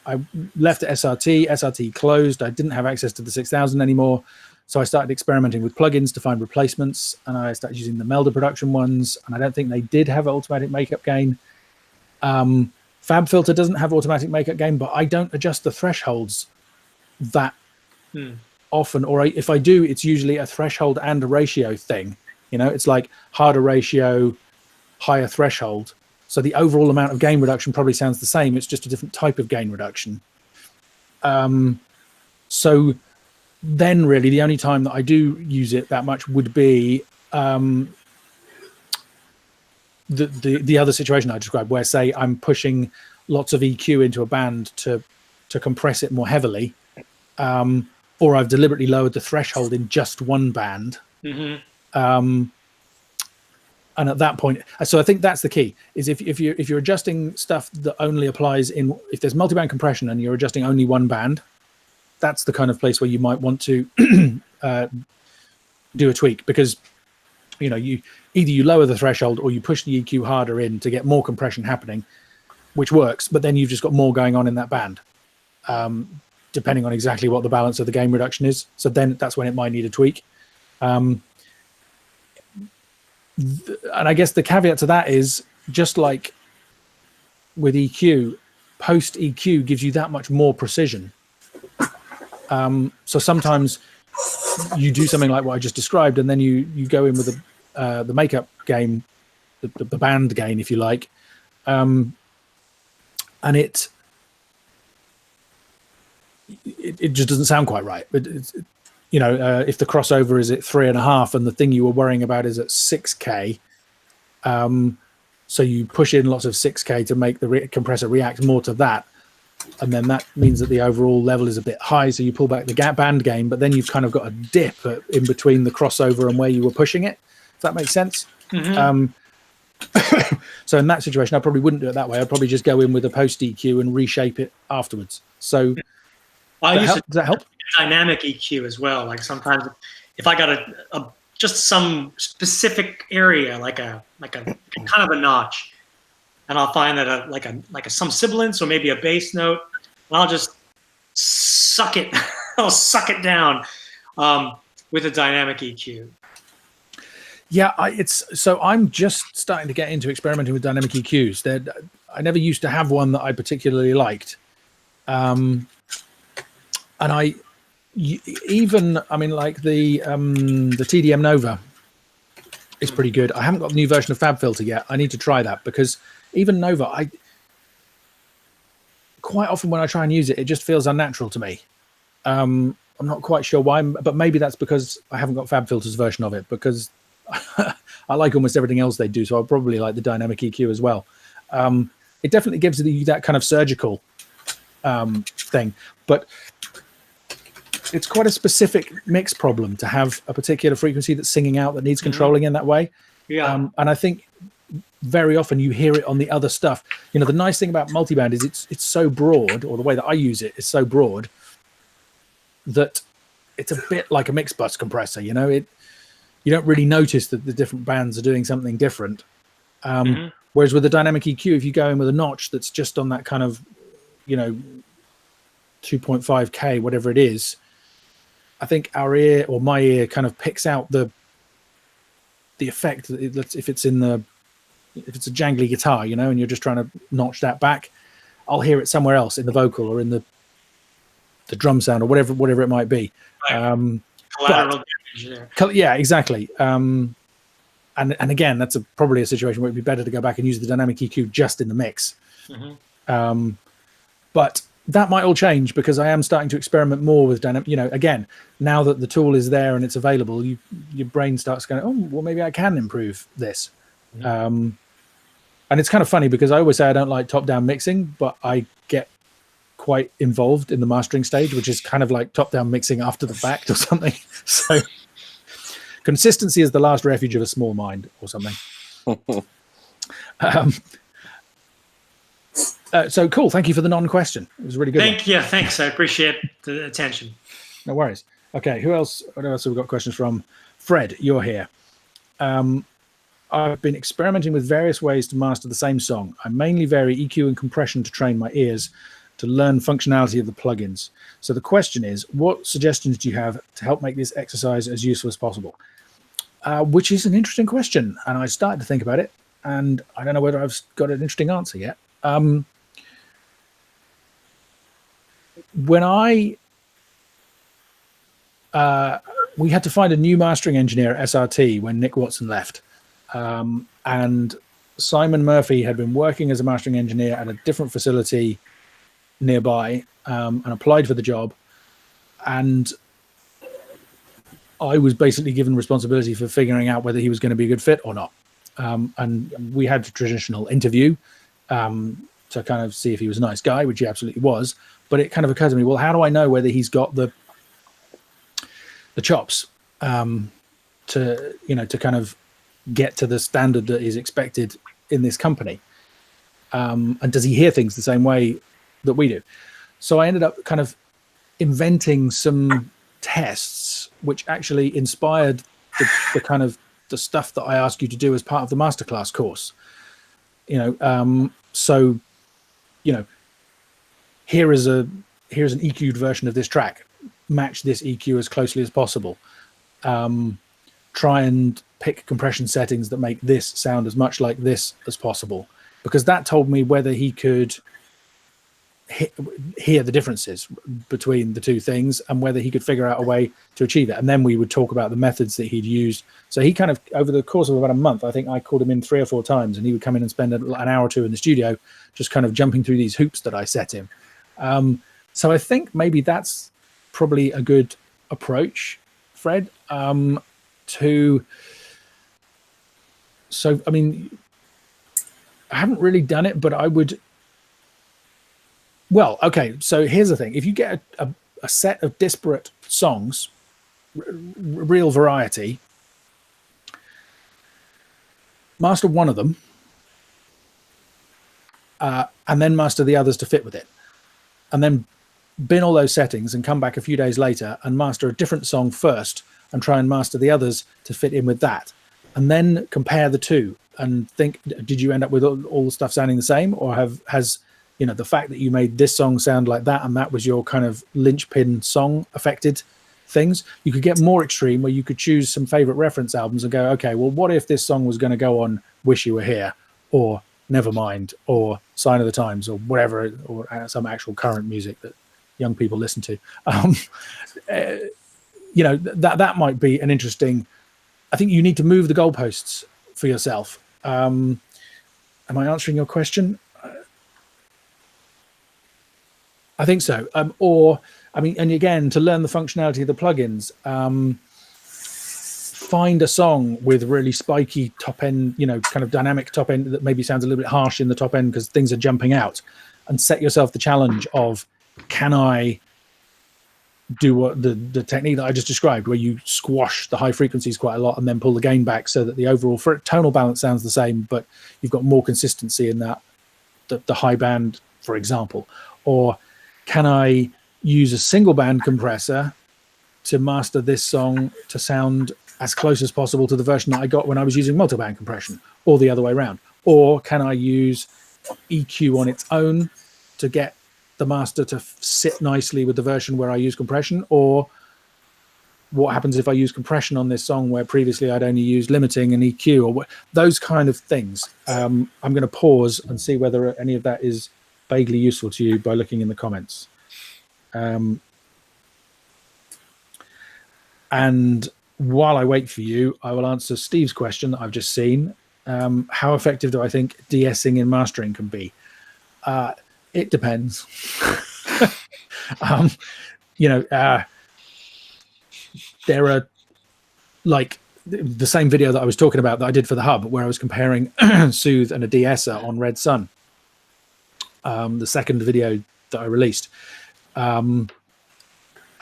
I left SRT. SRT closed. I didn't have access to the 6000 anymore. So I started experimenting with plugins to find replacements, and I started using the Melder production ones. And I don't think they did have automatic makeup gain. FabFilter doesn't have automatic makeup gain, but I don't adjust the thresholds that often. Or if I do, it's usually a threshold and a ratio thing. You know, it's like harder ratio, higher threshold. So the overall amount of gain reduction probably sounds the same. It's just a different type of gain reduction. So then really the only time that I do use it that much would be the other situation I described, where say I'm pushing lots of EQ into a band to compress it more heavily, or I've deliberately lowered the threshold in just one band. And at that point, so I think that's the key, is if you're adjusting stuff that only applies if there's multiband compression and you're adjusting only one band, that's the kind of place where you might want to do a tweak, because you know, either you lower the threshold or you push the EQ harder in to get more compression happening, which works, but then you've just got more going on in that band, depending on exactly what the balance of the gain reduction is. So then that's when it might need a tweak. And I guess the caveat to that is, just like with EQ, post EQ gives you that much more precision. So sometimes you do something like what I just described, and then you go in with the makeup gain, the band gain, if you like, and it just doesn't sound quite right. But you know, if the crossover is at 3.5 and the thing you were worrying about is at 6K, so you push in lots of 6K to make the compressor react more to that, and then that means that the overall level is a bit high, so you pull back the band gain, but then you've kind of got a dip in between the crossover and where you were pushing it. If that makes sense. So in that situation, I probably wouldn't do it that way. I'd probably just go in with a post EQ and reshape it afterwards. So does that help? Dynamic EQ as well. Like sometimes if I got a just some specific area, like a kind of a notch, and I'll find that some sibilance or maybe a bass note, and I'll just suck it. I'll suck it down with a dynamic EQ. Yeah, I'm just starting to get into experimenting with dynamic EQs. I never used to have one that I particularly liked, and like the TDM Nova is pretty good. I haven't got the new version of FabFilter yet. I need to try that, because even Nova, quite often when I try and use it, it just feels unnatural to me. I'm not quite sure why, but maybe that's because I haven't got FabFilter's version of it, because I like almost everything else they do, so I'll probably like the dynamic EQ as well. It definitely gives you that kind of surgical thing, but it's quite a specific mix problem to have a particular frequency that's singing out that needs controlling in that way. Yeah. And I think very often you hear it on the other stuff. You know, the nice thing about multiband is it's so broad, or the way that I use it is so broad, that it's a bit like a mix bus compressor. You know, you don't really notice that the different bands are doing something different. Whereas with the dynamic EQ, if you go in with a notch that's just on that kind of, 2.5K, whatever it is, I think our ear, or my ear, kind of picks out the effect. If it's a jangly guitar, and you're just trying to notch that back, I'll hear it somewhere else in the vocal or in the drum sound or whatever it might be. Right. Collateral damage there. Yeah, exactly. And again, that's probably a situation where it'd be better to go back and use the dynamic EQ just in the mix. But that might all change, because I am starting to experiment more with dynamic. Again, now that the tool is there and it's available, your brain starts going, oh, well, maybe I can improve this. And it's kind of funny, because I always say I don't like top-down mixing, but I get quite involved in the mastering stage, which is kind of like top-down mixing after the fact or something. So consistency is the last refuge of a small mind, or something. So cool. Thank you for the non-question. It was a really good. Thanks. I appreciate the attention. No worries. Okay. Who else? What else have we got questions from? Fred, you're here. I've been experimenting with various ways to master the same song. I mainly vary EQ and compression to train my ears to learn functionality of the plugins. So the question is, what suggestions do you have to help make this exercise as useful as possible? Which is an interesting question, and I started to think about it, and I don't know whether I've got an interesting answer yet. When we had to find a new mastering engineer at SRT when Nick Watson left, and Simon Murphy had been working as a mastering engineer at a different facility nearby, and applied for the job, and I was basically given responsibility for figuring out whether he was going to be a good fit or not. And we had a traditional interview to kind of see if he was a nice guy, which he absolutely was. But it kind of occurred to me, well, how do I know whether he's got the chops to kind of get to the standard that is expected in this company? And does he hear things the same way that we do? So I ended up kind of inventing some tests which actually inspired the kind of the stuff that I ask you to do as part of the masterclass course. So here's an EQ'd version of this track. Match this EQ as closely as possible. Try and pick compression settings that make this sound as much like this as possible, because that told me whether he could hear the differences between the two things and whether he could figure out a way to achieve it. And then we would talk about the methods that he'd used. So he kind of, over the course of about a month, I think I called him in 3 or 4 times, and he would come in and spend an hour or 2 in the studio just kind of jumping through these hoops that I set him. So I think maybe that's probably a good approach, Fred. So I mean, I haven't really done it, but I would. Well, okay, so here's the thing. If you get a set of disparate songs, real variety, master one of them, and then master the others to fit with it. And then bin all those settings and come back a few days later and master a different song first and try and master the others to fit in with that. And then compare the two and think, did you end up with all the stuff sounding the same, or has the fact that you made this song sound like that and that was your kind of linchpin song affected things? You could get more extreme, where you could choose some favorite reference albums and go, okay, well, what if this song was going to go on Wish You Were Here, or Nevermind, or Sign of the Times, or whatever, or some actual current music that young people listen to. That might be an interesting. I think you need to move the goalposts for yourself. Am I answering your question? I think so. And again, to learn the functionality of the plugins, find a song with really spiky top end, kind of dynamic top end that maybe sounds a little bit harsh in the top end because things are jumping out, and set yourself the challenge of, can I do what the technique that I just described, where you squash the high frequencies quite a lot and then pull the gain back so that the overall tonal balance sounds the same, but you've got more consistency in that, the high band, for example? Or can I use a single band compressor to master this song to sound as close as possible to the version that I got when I was using multiband compression, or the other way around? Or can I use EQ on its own to get the master to sit nicely with the version where I use compression? Or what happens if I use compression on this song where previously I'd only used limiting and EQ, or those kind of things? I'm going to pause and see whether any of that is vaguely useful to you by looking in the comments. And while I wait for you, I will answer Steve's question that I've just seen. How effective do I think de-essing in mastering can be? It depends. There are, like, the same video that I was talking about that I did for the Hub, where I was comparing Soothe and a de-esser on Red Sun, the second video that I released. I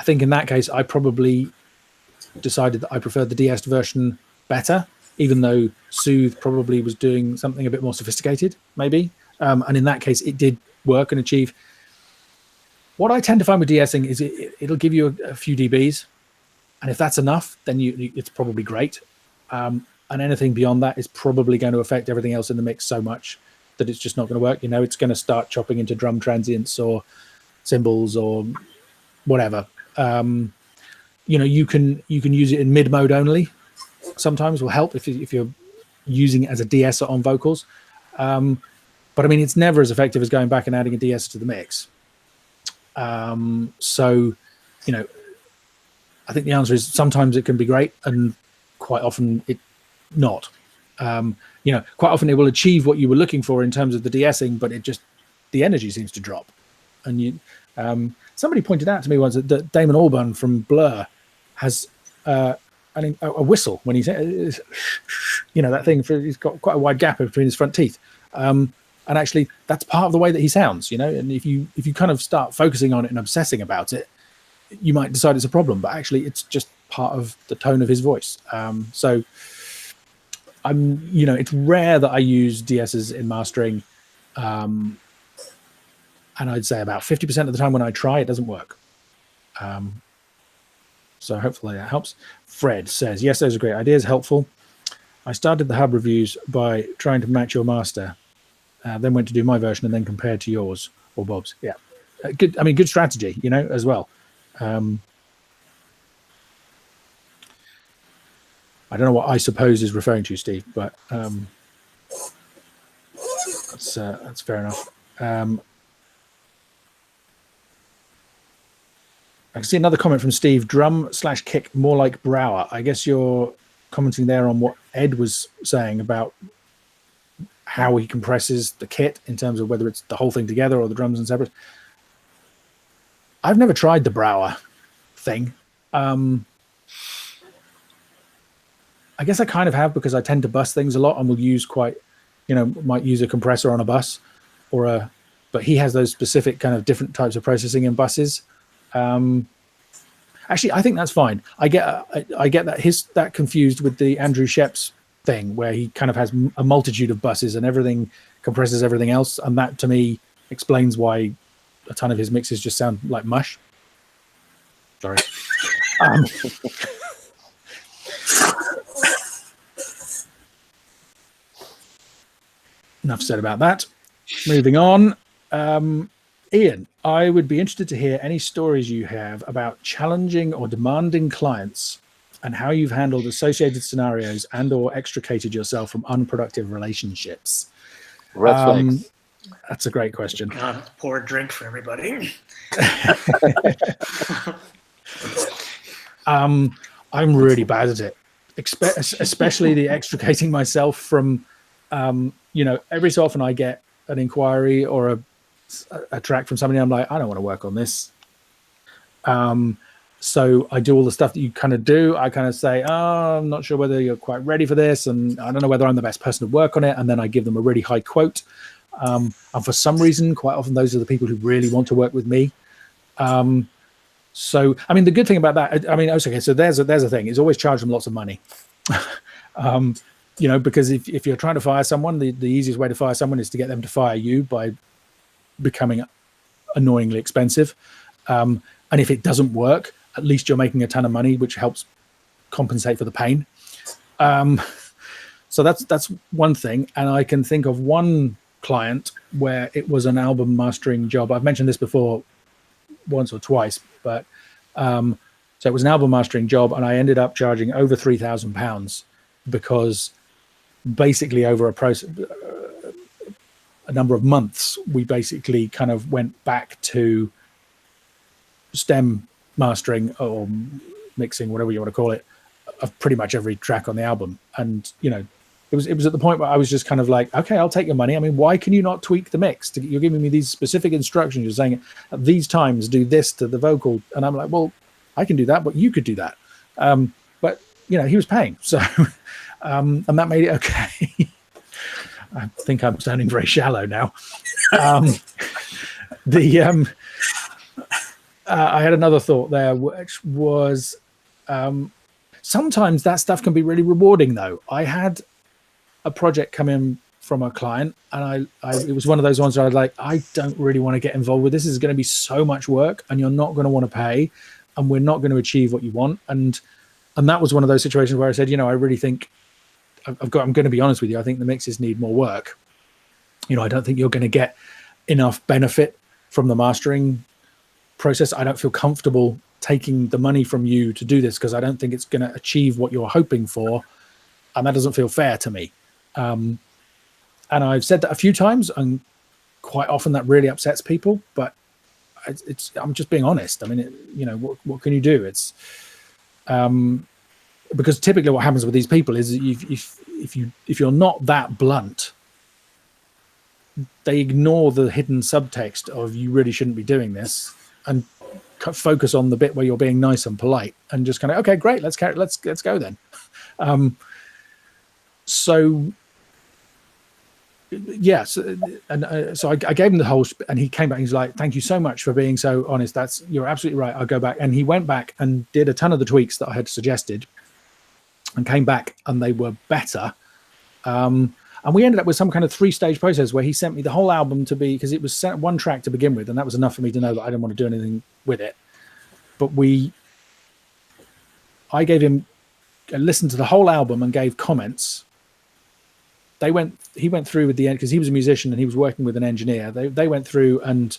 think in that case, I probably decided that I preferred the de-essed version better, even though Soothe probably was doing something a bit more sophisticated, maybe. And in that case, it did work and achieve. What I tend to find with de-essing is it'll give you a few dBs, and if that's enough, then it's probably great. And anything beyond that is probably going to affect everything else in the mix so much that it's just not going to work. It's going to start chopping into drum transients or cymbals or whatever. You can use it in mid mode only. Sometimes will help if you're using it as a de-esser on vocals. But I mean, it's never as effective as going back and adding a de-esser to the mix. So, I think the answer is sometimes it can be great, and quite often it not. Quite often it will achieve what you were looking for in terms of the de-essing, but the energy seems to drop. And somebody pointed out to me once that Damon Albarn from Blur has a whistle when he's that thing he's got quite a wide gap between his front teeth. And actually that's part of the way that he sounds, and if you kind of start focusing on it and obsessing about it, you might decide it's a problem, but actually it's just part of the tone of his voice. So it's rare that I use de-essers in mastering. And I'd say about 50% of the time when I try, it doesn't work. So hopefully that helps. Fred says, yes, those are great ideas, helpful. I started the Hub reviews by trying to match your master, then went to do my version and then compared to yours or Bob's. Yeah. Good strategy, as well. I don't know what I suppose is referring to, Steve, but that's fair enough. I can see another comment from Steve. Drum/kick more like Brower. I guess you're commenting there on what Ed was saying about how he compresses the kit in terms of whether it's the whole thing together or the drums and separate. I've never tried the Brower thing. I guess I kind of have, because I tend to bus things a lot and will use might use a compressor on a bus but he has those specific kind of different types of processing in buses. Actually, I think that's fine. I get that confused with the Andrew Sheps thing, where he kind of has a multitude of buses and everything compresses everything else, and that to me explains why a ton of his mixes just sound like mush. Sorry. Enough said about that. Moving on. Ian, I would be interested to hear any stories you have about challenging or demanding clients and how you've handled associated scenarios and or extricated yourself from unproductive relationships. Red flags. That's a great question. God, pour a drink for everybody. I'm really bad at it, especially the extricating myself from, every so often I get an inquiry or a track from somebody. I'm like, I don't want to work on this. So I do all the stuff that you kind of do. I kind of say, I'm not sure whether you're quite ready for this, and I don't know whether I'm the best person to work on it. And then I give them a really high quote. And for some reason, quite often those are the people who really want to work with me. So, the good thing about that, okay, so there's a thing, is always charge them lots of money. Because if you're trying to fire someone, the easiest way to fire someone is to get them to fire you by becoming annoyingly expensive. And if it doesn't work, at least you're making a ton of money, which helps compensate for the pain. So that's one thing. And I can think of one client where it was an album mastering job. I've mentioned this before once or twice, but so it was an album mastering job, and I ended up charging over £3,000 because basically over a number of months, we basically kind of went back to stem mastering or mixing, whatever you want to call it, of pretty much every track on the album. And it was at the point where I was just kind of like, okay, I'll take your money. Why can you not tweak the mix? You're giving me these specific instructions. You're saying at these times do this to the vocal, and I'm like, well, I can do that, but you could do that. But he was paying, so and that made it okay. I think I'm sounding very shallow now. I had another thought there, which was sometimes that stuff can be really rewarding, though. I had a project come in from a client, and it was one of those ones where I was like, I don't really want to get involved with this. This is going to be so much work, and you're not going to want to pay, and we're not going to achieve what you want. And that was one of those situations where I said, I really think I'm going to be honest with you. I think the mixes need more work. I don't think you're going to get enough benefit from the mastering process. I don't feel comfortable taking the money from you to do this because I don't think it's going to achieve what you're hoping for, and that doesn't feel fair to me. And I've said that a few times, and quite often that really upsets people, but I'm just being honest. I mean, what can you do? It's because typically what happens with these people is if you're not that blunt, they ignore the hidden subtext of you really shouldn't be doing this and focus on the bit where you're being nice and polite and just kind of, okay, great, let's go then. So yes, and so I gave him the whole, and he came back. He's like, "Thank you so much for being so honest. You're absolutely right. I'll go back." And he went back and did a ton of the tweaks that I had suggested, and came back, and they were better. And we ended up with some kind of 3-stage process where he sent me the whole album to be, because it was sent one track to begin with, and that was enough for me to know that I didn't want to do anything with it. But I gave him a listen to the whole album and gave comments. He went through with the end, because he was a musician and he was working with an engineer. They went through and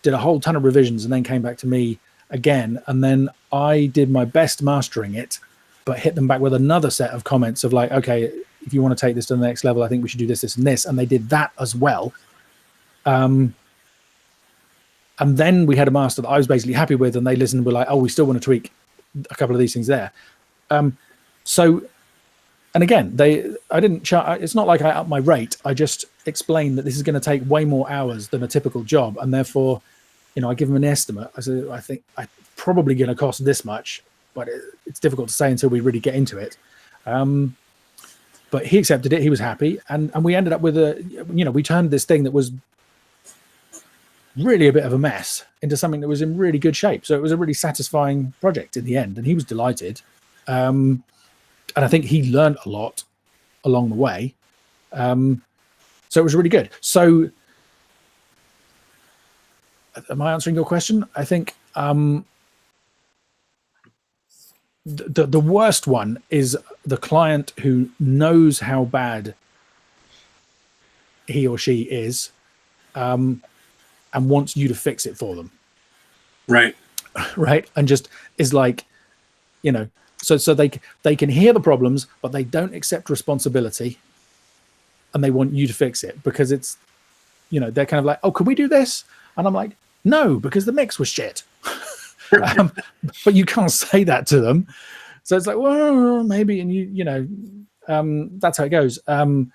did a whole ton of revisions and then came back to me again. And then I did my best mastering it, but hit them back with another set of comments of like, okay, if you want to take this to the next level, I think we should do this, this, and this. And they did that as well. And then we had a master that I was basically happy with, and they listened and were like, oh, we still want to tweak a couple of these things there. And again, I didn't charge. It's not like I upped my rate. I just explained that this is going to take way more hours than a typical job, and therefore, I give them an estimate. I said, I think I'm probably going to cost this much, but it's difficult to say until we really get into it. But he accepted it. He was happy, and we ended up with we turned this thing that was really a bit of a mess into something that was in really good shape. So it was a really satisfying project in the end, and he was delighted. And I think he learned a lot along the way. So it was really good. So am I answering your question? I think the worst one is the client who knows how bad he or she is and wants you to fix it for them. Right. Right. And just is like, so they can hear the problems, but they don't accept responsibility, and they want you to fix it because it's, they're kind of like, oh, can we do this? And I'm like, no, because the mix was shit. But you can't say that to them. So it's like, well, maybe, and that's how it goes. And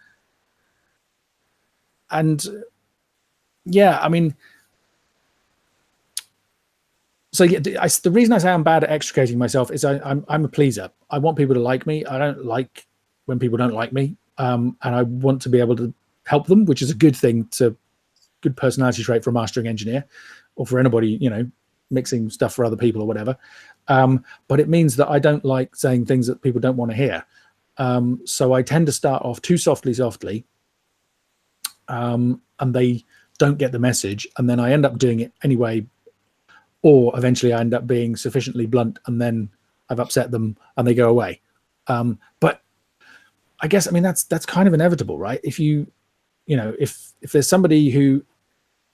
yeah, I mean, so yeah, the reason I say I'm bad at extricating myself is I'm a pleaser. I want people to like me. I don't like when people don't like me, and I want to be able to help them, which is a good thing. Good personality trait for a mastering engineer, or for anybody, mixing stuff for other people or whatever. But it means that I don't like saying things that people don't want to hear. So I tend to start off too softly, and they don't get the message, and then I end up doing it anyway. Or eventually I end up being sufficiently blunt, and then I've upset them and they go away. But I guess, I mean, that's kind of inevitable, right? If if there's somebody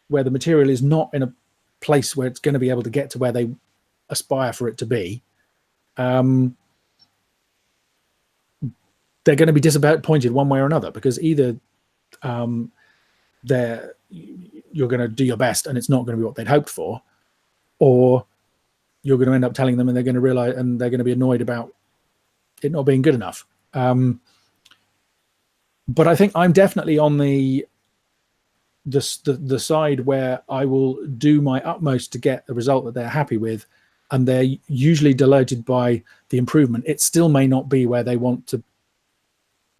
where the material is not in a place where it's going to be able to get to where they aspire for it to be, they're going to be disappointed one way or another, because either you're going to do your best and it's not going to be what they'd hoped for, or you're going to end up telling them and they're going to realize, and they're going to be annoyed about it not being good enough. But I think I'm definitely on the side where I will do my utmost to get the result that they're happy with, and they're usually delighted by the improvement. It still may not be where they want to,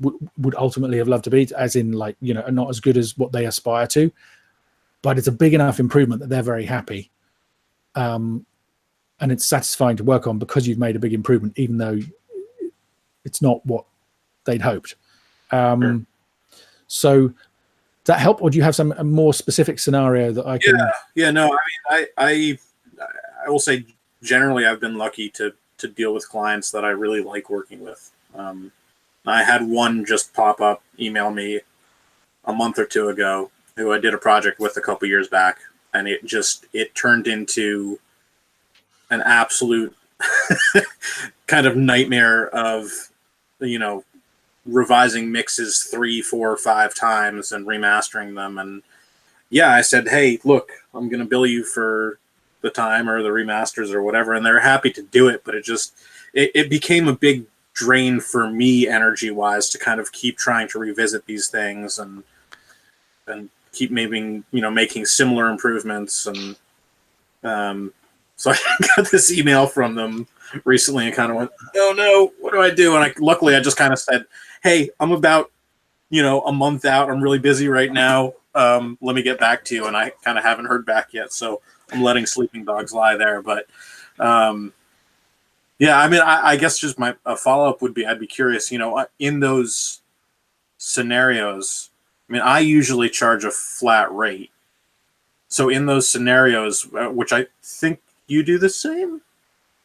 would ultimately have loved to be, as in like, not as good as what they aspire to, but it's a big enough improvement that they're very happy. And it's satisfying to work on because you've made a big improvement, even though it's not what they'd hoped. So does that help, or do you have a more specific scenario that I can? Yeah, no, I mean, I will say generally I've been lucky to deal with clients that I really like working with. I had one just pop up, email me a month or two ago, who I did a project with a couple years back, and it turned into an absolute kind of nightmare of, revising mixes 3, 4, 5 times and remastering them. And yeah, I said, hey, look, I'm going to bill you for the time or the remasters or whatever. And they're happy to do it, but it became a big drain for me energy wise to kind of keep trying to revisit these things and keep making similar improvements. And so I got this email from them recently and kind of went, oh no, what do I do? And luckily I just kind of said, hey, I'm about, a month out. I'm really busy right now. Let me get back to you. And I kind of haven't heard back yet. So I'm letting sleeping dogs lie there. But yeah, I mean, I guess just my follow-up would be, I'd be curious, in those scenarios, I mean, I usually charge a flat rate. So in those scenarios, which I think you do the same,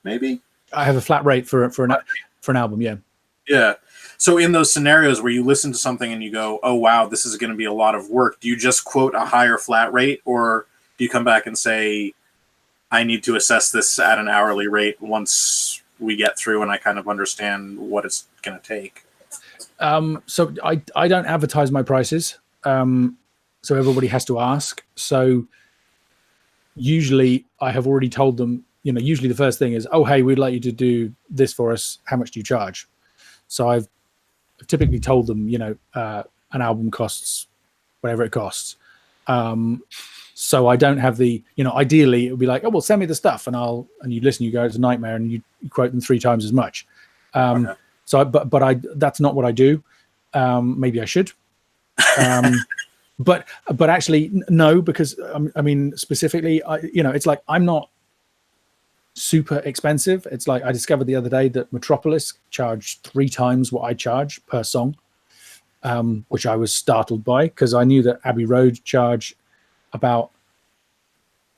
maybe? I have a flat rate for an album, yeah. Yeah. So in those scenarios where you listen to something and you go, oh, wow, this is going to be a lot of work, do you just quote a higher flat rate, or do you come back and say, I need to assess this at an hourly rate once we get through and I kind of understand what it's going to take? So I don't advertise my prices. So everybody has to ask. So usually I have already told them, usually the first thing is, oh, hey, we'd like you to do this for us. How much do you charge? So I've typically told them, an album costs whatever it costs. So I don't have the, ideally it would be like, oh, well, send me the stuff and you listen, you go, it's a nightmare, and you quote them 3 times as much. Okay. So, but that's not what I do. Maybe I should. But actually no, because I mean, specifically, it's like, I'm not super expensive. It's like I discovered the other day that Metropolis charged 3 times what I charge per song, which I was startled by, because I knew that Abbey Road charge about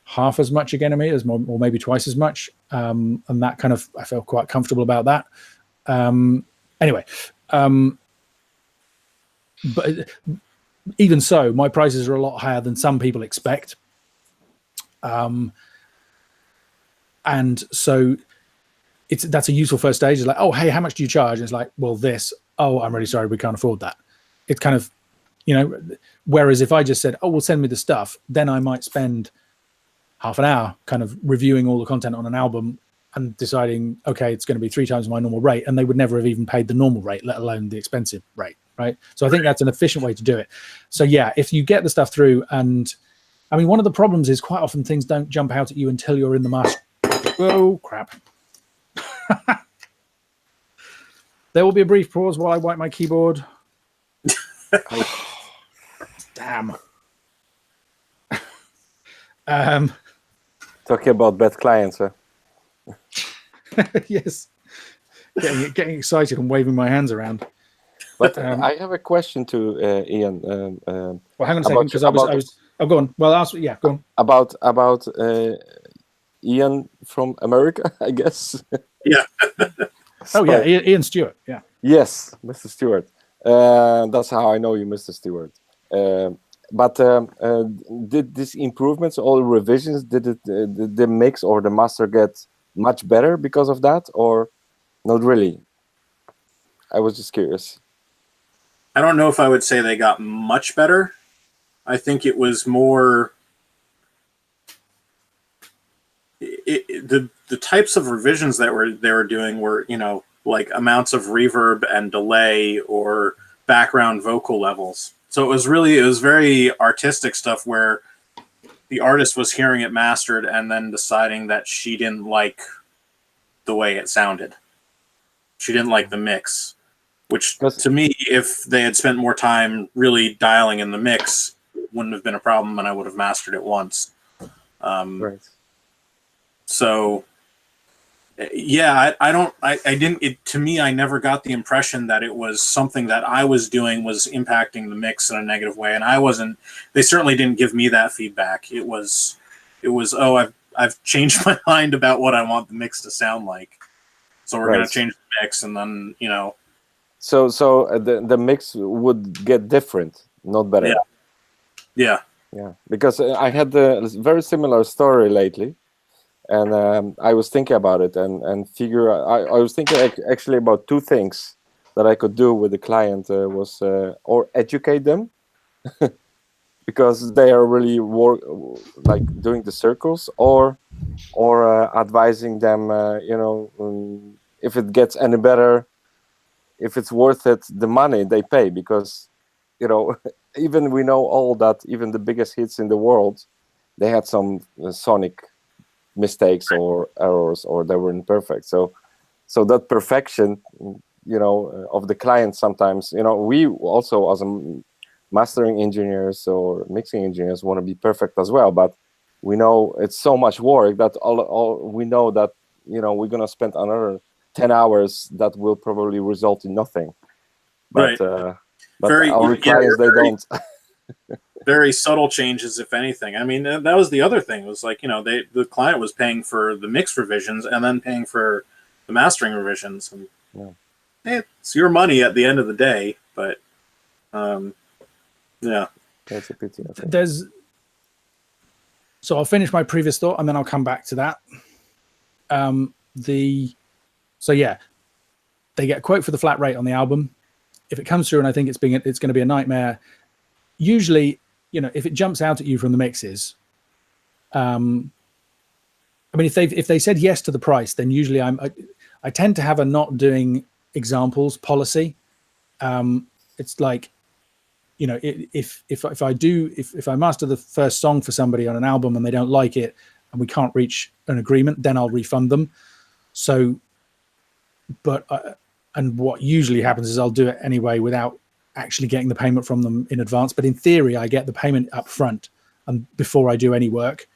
half as much again to me, or maybe twice as much. And that kind of, I felt quite comfortable about that. Anyway, but even so, my prices are a lot higher than some people expect. And so that's a useful first stage. It's like, oh, hey, how much do you charge? And it's like, well, this. Oh, I'm really sorry, we can't afford that. It's kind of, whereas if I just said, oh, well, send me the stuff, then I might spend half an hour kind of reviewing all the content on an album and deciding, okay, it's going to be 3 times my normal rate, and they would never have even paid the normal rate, let alone the expensive rate, right? So I think that's an efficient way to do it. So yeah, if you get the stuff through, and I mean, one of the problems is quite often things don't jump out at you until you're in the master. Oh, crap. There will be a brief pause while I wipe my keyboard. Damn. Talking about bad clients, huh? Yes. Getting excited and waving my hands around. But I have a question to Ian. Well, hang on a second, because I was. Oh, go on. Well, go on. About Ian from America, I guess. Yeah. Oh, yeah, Ian Stewart. Yeah. Yes, Mr. Stewart. That's how I know you, Mr. Stewart. But did these improvements, all revisions, did the mix or the master get much better because of that, or not really? I was just curious. I don't know if I would say they got much better. I think it was more the types of revisions that they were doing were, like amounts of reverb and delay or background vocal levels. So it was very artistic stuff where the artist was hearing it mastered and then deciding that she didn't like the way it sounded. She didn't like the mix, which to me, if they had spent more time really dialing in the mix, it wouldn't have been a problem, and I would have mastered it once. Right. So yeah, to me, I never got the impression that it was something that I was doing was impacting the mix in a negative way. And they certainly didn't give me that feedback. It was, oh, I've changed my mind about what I want the mix to sound like. So we're going to change the mix, and then, So the mix would get different, not better. Yeah. Yeah, because I had a very similar story lately, and I was thinking about it and figure. I was thinking actually about two things that I could do with the client was or educate them because they are really like doing the circles, or advising them, if it gets any better, if it's worth it, the money they pay, because even we know all that even the biggest hits in the world, they had some sonic mistakes or errors, or they were imperfect. So that perfection, of the client, sometimes, we also as a mastering engineers or mixing engineers want to be perfect as well, but we know it's so much work that all we know that we're going to spend another 10 hours that will probably result in nothing. But Right. but Very- our yeah, clients, they very- don't. Very subtle changes, if anything. I mean, that was the other thing. It was like, the client was paying for the mix revisions and then paying for the mastering revisions. And it's your money at the end of the day, but yeah. That's a pity, I think. So I'll finish my previous thought and then I'll come back to that. They get a quote for the flat rate on the album. If it comes through and I think it's going to be a nightmare, usually, if it jumps out at you from the mixes, I mean, if they said yes to the price, then usually I tend to have a not doing examples policy. It's like, if I master the first song for somebody on an album and they don't like it and we can't reach an agreement, then I'll refund them. So, and what usually happens is I'll do it anyway without actually getting the payment from them in advance. But in theory, I get the payment up front and before I do any work.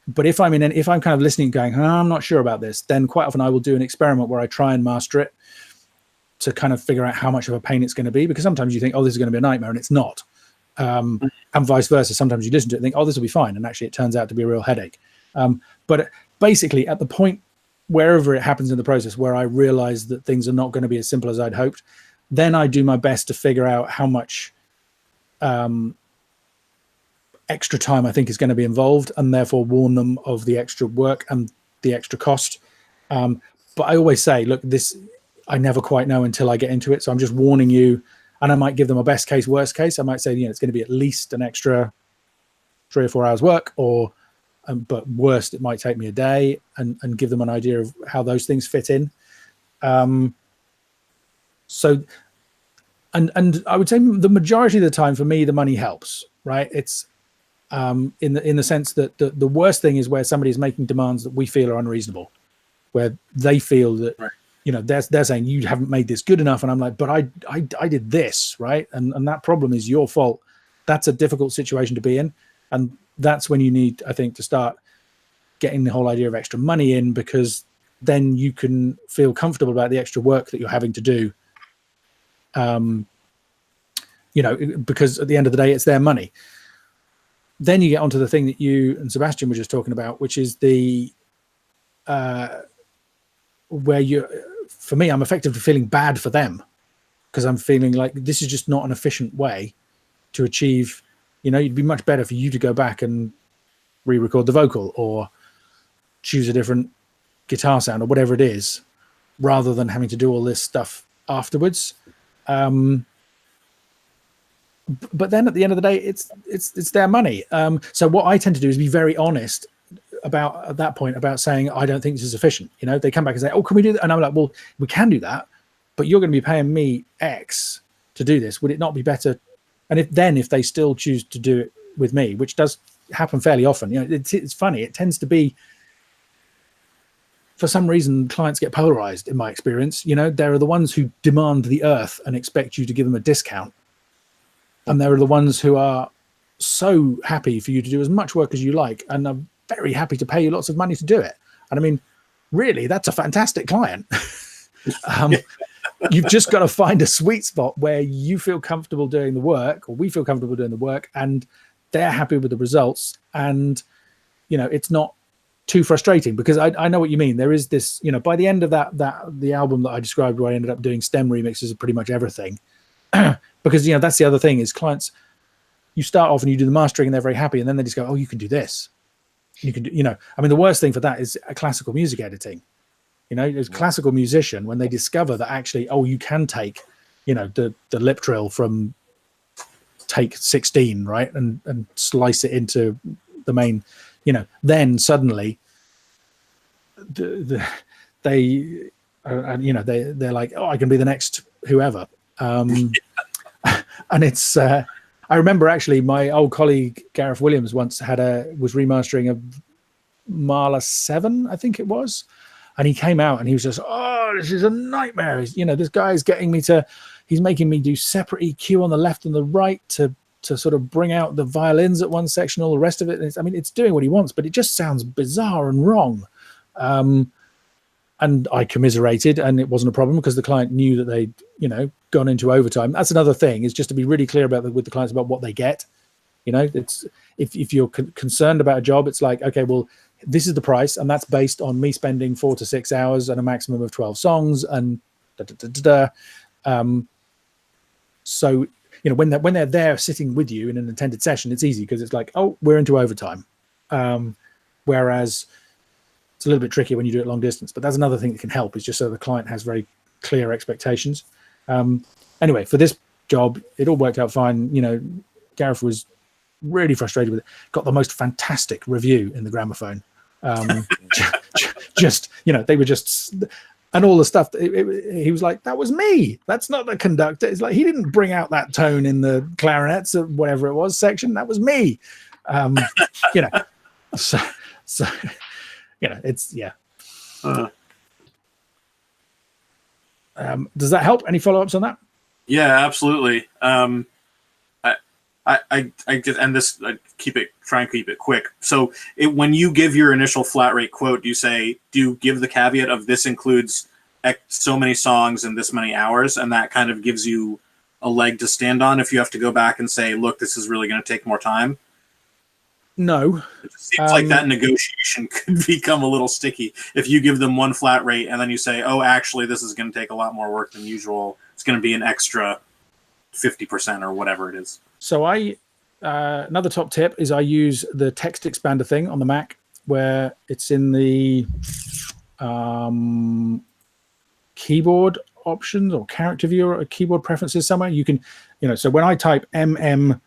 But if I'm kind of listening, going, I'm not sure about this, then quite often I will do an experiment where I try and master it to kind of figure out how much of a pain it's going to be. Because sometimes you think, this is going to be a nightmare, and it's not. And vice versa. Sometimes you listen to it and think, this will be fine. And actually it turns out to be a real headache. But basically at the point, wherever it happens in the process, where I realize that things are not going to be as simple as I'd hoped, then I do my best to figure out how much extra time I think is going to be involved, and therefore warn them of the extra work and the extra cost. But I always say, look, this, I never quite know until I get into it. So I'm just warning you, and I might give them a best case, worst case. I might say, it's going to be at least an extra 3 or 4 hours work, or but worst, it might take me a day, and give them an idea of how those things fit in. So, and I would say the majority of the time for me, the money helps, right? It's in the sense that the worst thing is where somebody is making demands that we feel are unreasonable, where they feel that, right, they're saying you haven't made this good enough. And I'm like, but I did this, right? And that problem is your fault. That's a difficult situation to be in. And that's when you need, I think, to start getting the whole idea of extra money in, because then you can feel comfortable about the extra work that you're having to do. Because at the end of the day, it's their money. Then you get onto the thing that you and Sebastian were just talking about, which is the where for me, I'm effectively feeling bad for them, because I'm feeling like this is just not an efficient way to achieve. It'd be much better for you to go back and re-record the vocal or choose a different guitar sound or whatever it is, rather than having to do all this stuff afterwards. But then at the end of the day, it's their money. So what I tend to do is be very honest about, at that point, about saying, I don't think this is efficient. They come back and say, can we do that? And I'm like, well, we can do that, but you're going to be paying me X to do this. Would it not be better? And if they still choose to do it with me, which does happen fairly often, it's funny. It tends to be, for some reason, clients get polarized in my experience. There are the ones who demand the earth and expect you to give them a discount. And there are the ones who are so happy for you to do as much work as you like, and are very happy to pay you lots of money to do it. And I mean, really, that's a fantastic client. You've just got to find a sweet spot where you feel comfortable doing the work, or we feel comfortable doing the work, and they're happy with the results. And, it's not too frustrating, because I know what you mean. There is this, by the end of the album that I described, where I ended up doing stem remixes of pretty much everything, because, that's the other thing, is clients, you start off and you do the mastering and they're very happy, and then they just go, oh, you can do this. You can do, I mean, the worst thing for that is classical music editing. As a classical musician, when they discover that actually, oh, you can take, the lip trill from take 16, right, and slice it into the main, then suddenly they're like, oh, I can be the next whoever. And it's I remember actually my old colleague Gareth Williams once was remastering a Mahler 7, I think it was, and he came out and he was just, oh, this is a nightmare. This guy's he's making me do separate EQ on the left and the right to sort of bring out the violins at one section, all the rest of it. It's doing what he wants, but it just sounds bizarre and wrong. And I commiserated, and it wasn't a problem because the client knew that they'd, gone into overtime. That's another thing, is just to be really clear with the clients about what they get. It's if you're concerned about a job, it's like, okay, well, this is the price, and that's based on me spending 4 to 6 hours and a maximum of 12 songs, and so when they're there sitting with you in an attended session, it's easy because it's like, oh, we're into overtime. Whereas it's a little bit tricky when you do it long distance, but that's another thing that can help, is just so the client has very clear expectations. Anyway, for this job, it all worked out fine. Gareth was really frustrated with it. Got the most fantastic review in the Gramophone. They were just, and all the stuff. He was like, "That was me. That's not the conductor." It's like he didn't bring out that tone in the clarinets or whatever it was section. That was me. So it's does that help? Any follow-ups on that? Yeah, absolutely. I just, and this, try and keep it quick. So when you give your initial flat rate quote, do you give the caveat of this includes so many songs and this many hours, and that kind of gives you a leg to stand on if you have to go back and say, look, this is really going to take more time? No. It seems like that negotiation could become a little sticky if you give them one flat rate and then you say, oh, actually, this is going to take a lot more work than usual. It's going to be an extra 50% or whatever it is. So another top tip is I use the text expander thing on the Mac, where it's in the keyboard options or character view or keyboard preferences somewhere. You can, so when I type MMP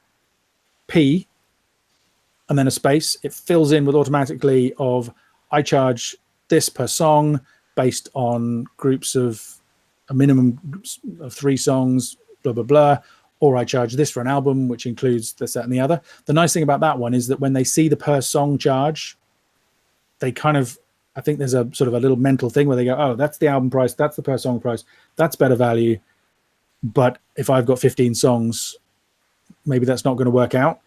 and then a space, it fills in with automatically of, I charge this per song based on groups of a minimum of 3 songs, blah, blah, blah. Or I charge this for an album, which includes this, that, and the other. The nice thing about that one is that when they see the per song charge, they kind of, I think there's a sort of a little mental thing where they go, oh, that's the album price, that's the per song price, that's better value. But if I've got 15 songs, maybe that's not going to work out.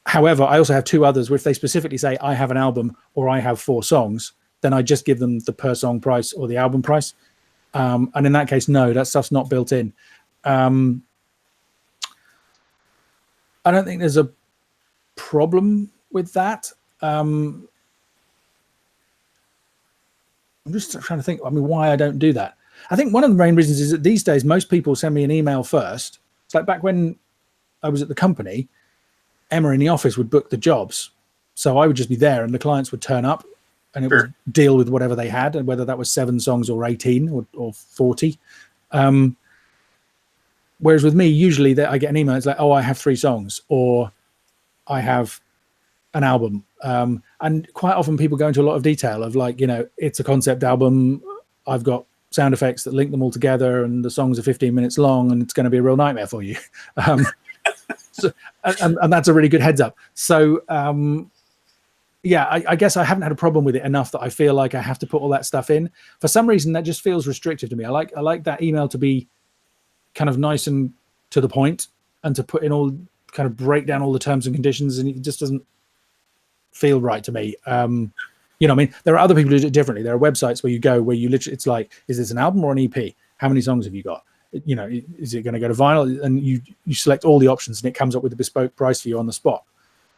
However, I also have 2 others where if they specifically say I have an album or I have 4 songs, then I just give them the per song price or the album price. And in that case, no, that stuff's not built in. I don't think there's a problem with that. I'm just trying to think, why I don't do that. I think one of the main reasons is that these days, most people send me an email first. It's like back when I was at the company, Emma in the office would book the jobs. So I would just be there and the clients would turn up and it would deal with whatever they had, and whether that was 7 songs or 18 or 40. Whereas with me, usually I get an email. It's like, oh, I have 3 songs, or I have an album. And quite often people go into a lot of detail of like, it's a concept album. I've got sound effects that link them all together, and the songs are 15 minutes long, and it's going to be a real nightmare for you. So, and that's a really good heads up. So, I guess I haven't had a problem with it enough that I feel like I have to put all that stuff in. For some reason, that just feels restrictive to me. I like that email to be kind of nice and to the point, and to put in all, kind of break down all the terms and conditions, and it just doesn't feel right to me. There are other people who do it differently. There are websites where you go, where you literally, it's like, is this an album or an EP? How many songs have you got? Is it going to go to vinyl? And you select all the options, and it comes up with a bespoke price for you on the spot.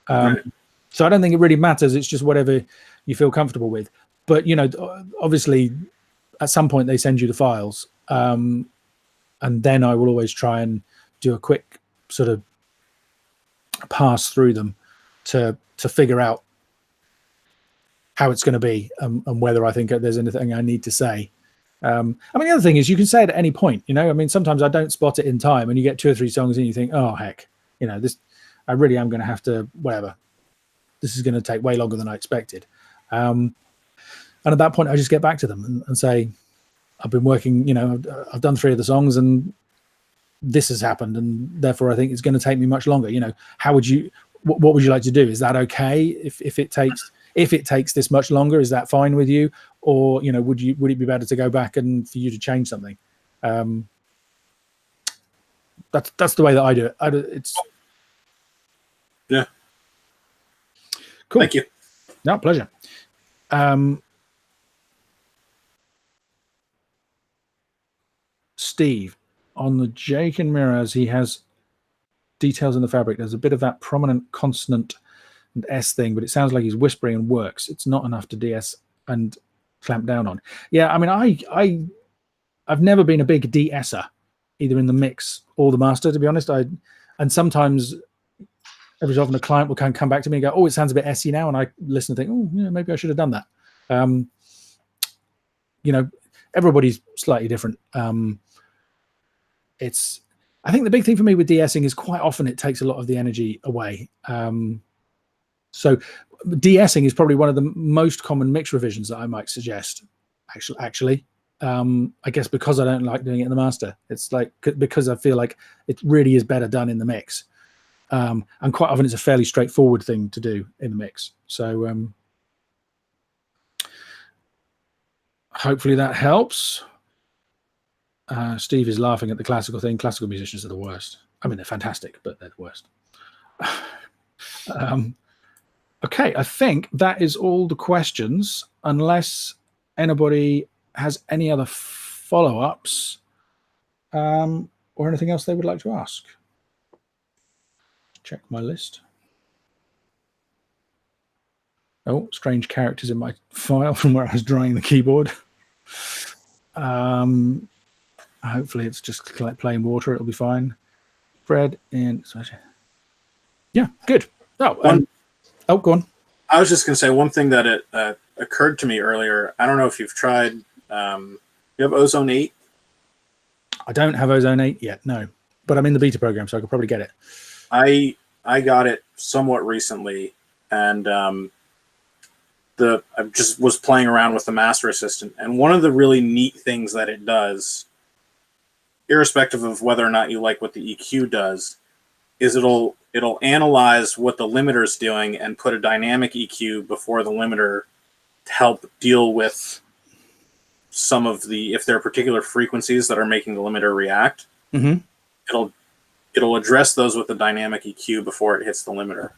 Right. So I don't think it really matters. It's just whatever you feel comfortable with. But, obviously at some point they send you the files. And then I will always try and do a quick sort of pass through them to figure out how it's going to be, and whether I think there's anything I need to say. I mean, the other thing is you can say it at any point, you know. I mean, sometimes I don't spot it in time, and you get 2 or 3 songs and you think, oh heck, you know, this, I really am going to have to, whatever. This is going to take way longer than I expected. And at that point, I just get back to them and say, I've been working, you know, I've done 3 of the songs and this has happened, and therefore I think it's going to take me much longer. You know, how would you, what would you like to do? Is that okay if it takes this much longer? Is that fine with you? Or, you know, would it be better to go back and for you to change something? That's the way that I do it. It's yeah. Cool. Thank you. No, pleasure. Steve, on the Jake and Miraz, he has details in the fabric. There's a bit of that prominent consonant and S thing, but it sounds like he's whispering and works. It's not enough to DS and clamp down on. Yeah, I mean, I've never been a big de-esser, either in the mix or the master, to be honest. And sometimes every so often a client will kind of come back to me and go, oh, it sounds a bit S-y now, and I listen and think, oh, yeah, maybe I should have done that. You know, everybody's slightly different. I think the big thing for me with de-essing is quite often it takes a lot of the energy away. So de-essing is probably one of the most common mix revisions that I might suggest. Actually, I guess because I don't like doing it in the master, it's like because I feel like it really is better done in the mix. And quite often it's a fairly straightforward thing to do in the mix. So hopefully that helps. Steve is laughing at the classical thing. Classical musicians are the worst. I mean, they're fantastic, but they're the worst. Okay, I think that is all the questions, unless anybody has any other follow-ups or anything else they would like to ask. Check my list. Oh, strange characters in my file from where I was drawing the keyboard. Hopefully it's just like plain water. It'll be fine. Fred and yeah, good. Oh, go on. I was just going to say one thing that it occurred to me earlier. I don't know if you've tried. You have Ozone 8? I don't have Ozone 8 yet, no. But I'm in the beta program, so I could probably get it. I got it somewhat recently, and I just was playing around with the Master Assistant. And one of the really neat things that it does, irrespective of whether or not you like what the EQ does, is it'll analyze what the limiter is doing and put a dynamic EQ before the limiter to help deal with some of the, if there are particular frequencies that are making the limiter react, it'll address those with the dynamic EQ before it hits the limiter.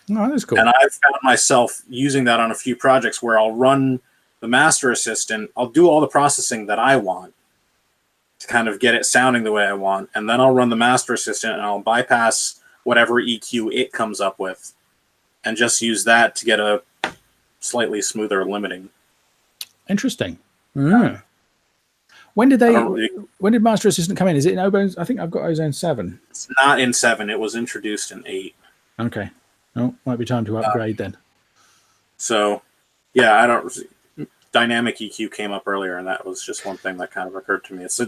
Oh, that's cool. And I've found myself using that on a few projects where I'll run the Master Assistant, I'll do all the processing that I want to kind of get it sounding the way I want, and then I'll run the Master Assistant and I'll bypass whatever EQ it comes up with and just use that to get a slightly smoother limiting. Interesting. Mm. When did Master Assistant come in? Is it in Ozone? I think I've got Ozone 7. It's not in 7. It was introduced in 8. Okay. Oh, might be time to upgrade then. So, yeah, dynamic EQ came up earlier, and that was just one thing that kind of occurred to me. It's a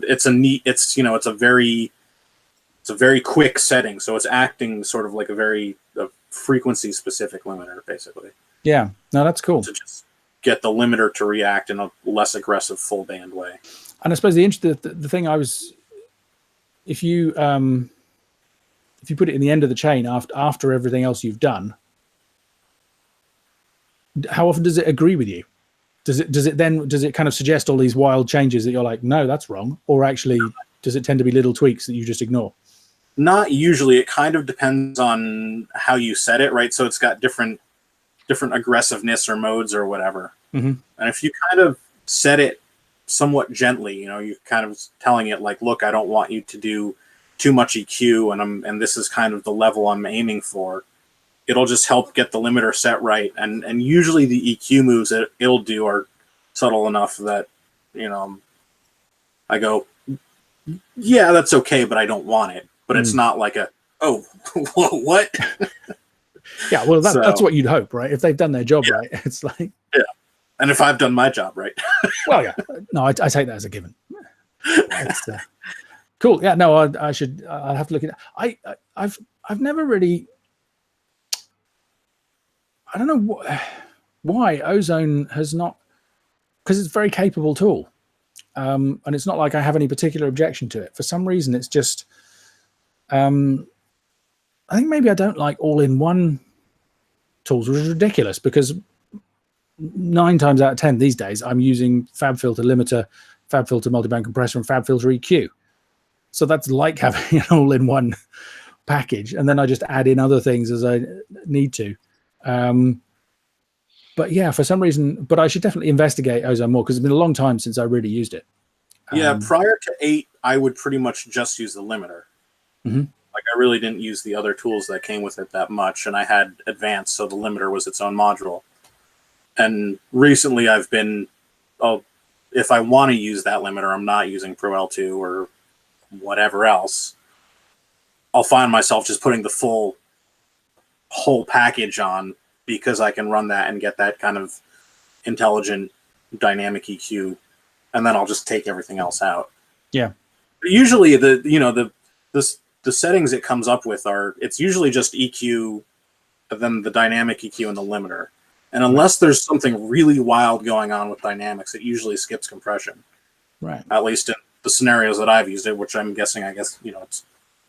very quick setting, so it's acting sort of like a frequency specific limiter, basically. Yeah, no, that's cool. To just get the limiter to react in a less aggressive full band way. And I suppose the thing if you put it in the end of the chain after everything else you've done, how often does it agree with you? Does it kind of suggest all these wild changes that you're like, no, that's wrong? Or actually, does it tend to be little tweaks that you just ignore? Not usually. It kind of depends on how you set it, right? So it's got different aggressiveness or modes or whatever. Mm-hmm. And if you kind of set it somewhat gently, you're kind of telling it like, look, I don't want you to do too much EQ, and this is kind of the level I'm aiming for. It'll just help get the limiter set right, and usually the EQ moves that it'll do are subtle enough that I go, yeah, that's okay, but I don't want it. But it's not like a Oh, whoa, what? Yeah, well, that's So- what you'd hope, right? If they've done their job right, it's like, And if I've done my job right. well, yeah. No, I take that as a given. It's, cool. Yeah, no, I should. I'll have to look at it. I've never really. I don't know why Ozone has not, because it's a very capable tool, and it's not like I have any particular objection to it. For some reason, it's just. I think maybe I don't like all-in-one tools, which is ridiculous because 9 times out of 10 these days I'm using FabFilter limiter, FabFilter multiband compressor, and FabFilter EQ. So that's like having an all-in-one package, and then I just add in other things as I need to. But yeah, for some reason, but I should definitely investigate Ozone more because it's been a long time since I really used it. Yeah, prior to 8, I would pretty much just use the limiter. Mhm. Like, I really didn't use the other tools that came with it that much, and I had Advanced, so the limiter was its own module. And recently I've been, if I want to use that limiter, I'm not using Pro L2 or whatever else. I'll find myself just putting the whole package on because I can run that and get that kind of intelligent dynamic EQ, and then I'll just take everything else out. Yeah. But usually the settings it comes up with it's usually just EQ, then the dynamic EQ and the limiter. And unless there's something really wild going on with dynamics, it usually skips compression. Right. At least in the scenarios that I've used it, which I'm guessing, I've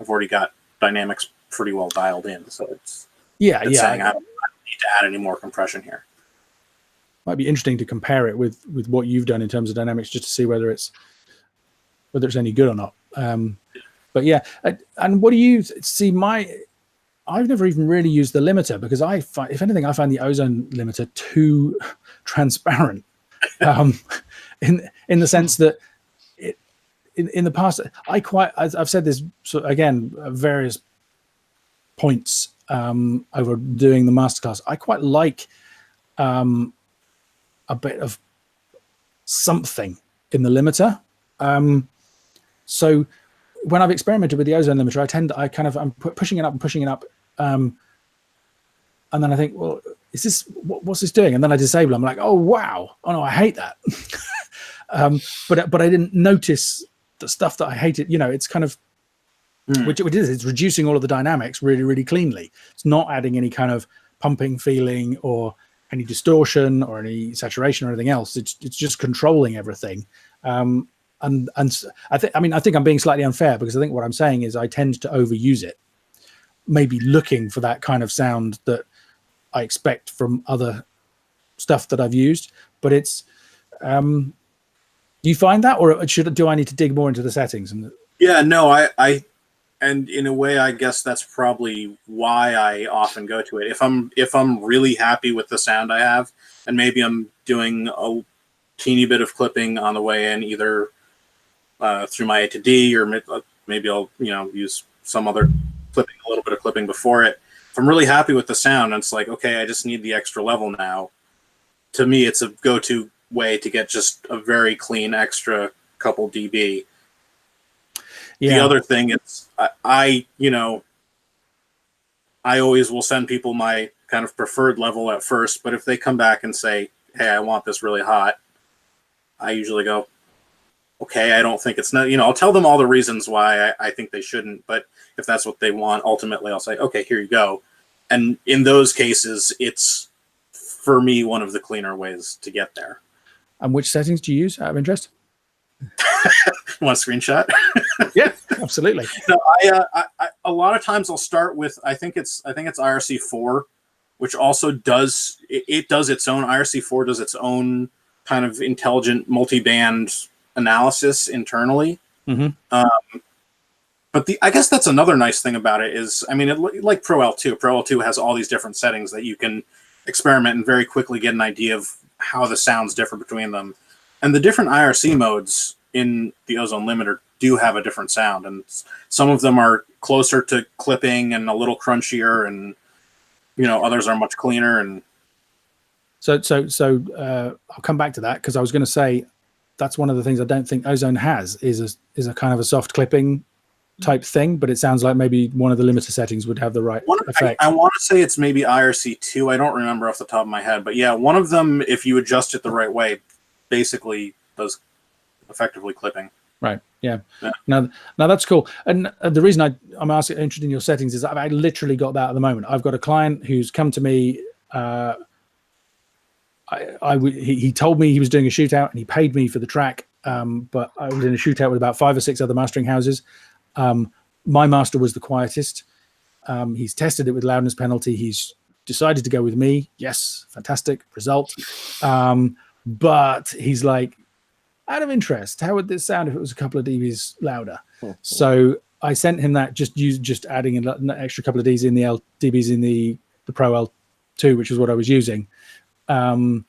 already got dynamics pretty well dialed in. So it's saying I don't need to add any more compression here. Might be interesting to compare it with what you've done in terms of dynamics, just to see whether it's any good or not. But yeah, and what do you see? I've never even really used the limiter because if anything, I find the Ozone limiter too transparent. In the sense that in the past, I've said this again at various points over doing the masterclass. I quite like a bit of something in the limiter. So when I've experimented with the Ozone limiter, I'm pushing it up, and then I think, well, is this what's this doing? And then I disable. I'm like, oh wow, oh no, I hate that. But I didn't notice the stuff that I hated. It's kind of which it is. It's reducing all of the dynamics really, really cleanly. It's not adding any kind of pumping feeling or any distortion or any saturation or anything else. It's just controlling everything. And I think I'm being slightly unfair because I think what I'm saying is I tend to overuse it, maybe looking for that kind of sound that I expect from other stuff that I've used. But it's, do you find that, or do I need to dig more into the settings? Yeah, no, and in a way, I guess that's probably why I often go to it. If I'm really happy with the sound I have, and maybe I'm doing a teeny bit of clipping on the way in, either through my A to D, or maybe I'll use some other clipping, a little bit of clipping before it. If I'm really happy with the sound, and it's like, okay, I just need the extra level now. To me, it's a go-to way to get just a very clean extra couple dB. Yeah. The other thing is, I always will send people my kind of preferred level at first, but if they come back and say, hey, I want this really hot, I usually go, okay, I don't think it's not, I'll tell them all the reasons why I think they shouldn't, but if that's what they want, ultimately I'll say, okay, here you go. And in those cases, it's, for me, one of the cleaner ways to get there. And which settings do you use out of interest? You want a screenshot? Yeah, absolutely. No, I a lot of times I'll start with, I think it's IRC4, which also does its own, IRC4 does its own kind of intelligent multi-band analysis internally. Mm-hmm. But I guess that's another nice thing about it is, like Pro L2. Pro L2 has all these different settings that you can experiment and very quickly get an idea of how the sounds differ between them. And the different IRC modes in the Ozone limiter do have a different sound, and some of them are closer to clipping and a little crunchier, and others are much cleaner. And so I'll come back to that because I was going to say that's one of the things I don't think Ozone has is a kind of a soft clipping type thing, but it sounds like maybe one of the limiter settings would have the right effect. I want to say it's maybe IRC2. I don't remember off the top of my head, but yeah, one of them, if you adjust it the right way, basically does effectively clipping. Right. Yeah. Now that's cool. And the reason I'm interested in your settings is I literally got that at the moment. I've got a client who's come to me. He told me he was doing a shootout and he paid me for the track. But I was in a shootout with about 5 or 6 other mastering houses. My master was the quietest. He's tested it with loudness penalty. He's decided to go with me. Yes, fantastic result. But he's like, out of interest, how would this sound if it was a couple of dBs louder? So I sent him that, just adding an extra couple of dBs in the Pro L2, which is what I was using. And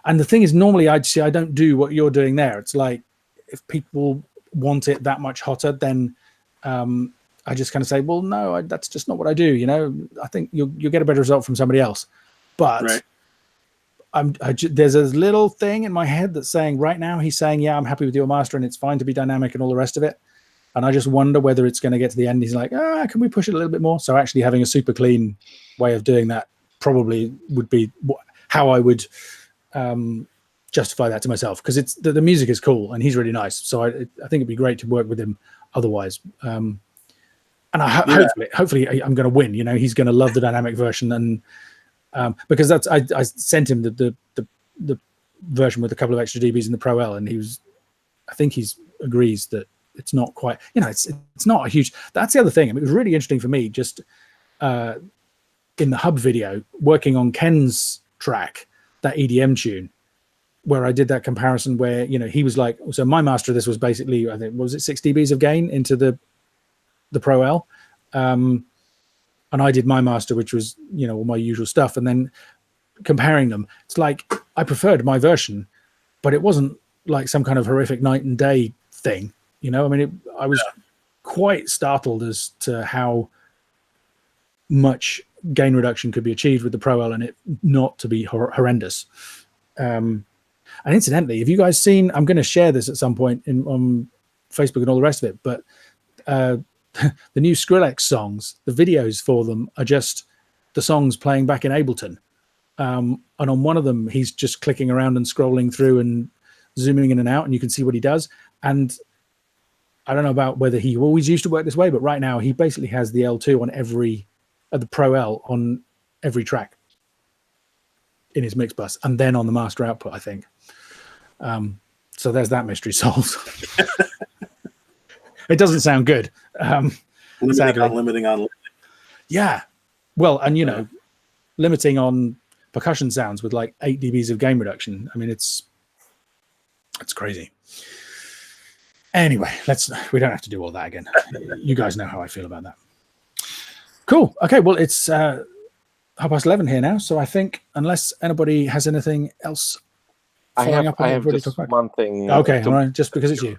the thing is, normally I don't do what you're doing there. It's like, if people want it that much hotter, then I just kind of say, well, no, that's just not what I do. You know, I think you'll get a better result from somebody else. But right. There's a little thing in my head that's saying right now, he's saying, yeah, I'm happy with your master and it's fine to be dynamic and all the rest of it. And I just wonder whether it's going to get to the end. He's like, can we push it a little bit more? So actually having a super clean way of doing that probably would be how I would justify that to myself, because it's the music is cool and he's really nice. So I think it'd be great to work with him otherwise. And hopefully I'm going to win. You know, he's going to love the dynamic version, and because I sent him the version with a couple of extra dBs in the Pro L, and I think he agrees that it's not quite, you know, it's not a huge. That's the other thing. I mean, it was really interesting for me just in the hub video working on Ken's track, that EDM tune, where I did that comparison where, you know, he was like, so my master of this was basically, I think, was it 6 dBs of gain into the Pro L, and I did my master, which was, you know, all my usual stuff, and then comparing them, it's like I preferred my version, but it wasn't like some kind of horrific night and day thing, you know. I mean, I was quite startled as to how much gain reduction could be achieved with the Pro L and it not to be horrendous. And incidentally, have you guys seen, I'm going to share this at some point on Facebook and all the rest of it, but the new Skrillex songs, the videos for them are just the songs playing back in Ableton. And on one of them, he's just clicking around and scrolling through and zooming in and out, and you can see what he does. And I don't know about whether he always used to work this way, but right now he basically has the L2 on the Pro L on every track in his mix bus, and then on the master output, I think. So there's that mystery solved. It doesn't sound good. Limiting on. Yeah. Well, and, you know, limiting on percussion sounds with like 8 dBs of gain reduction. I mean, it's crazy. Anyway, we don't have to do all that again. You guys know how I feel about that. Cool. Okay. Well, it's 11:30 here now. So I think unless anybody has anything else, I have just one thing. Okay. All right. Just because it's you.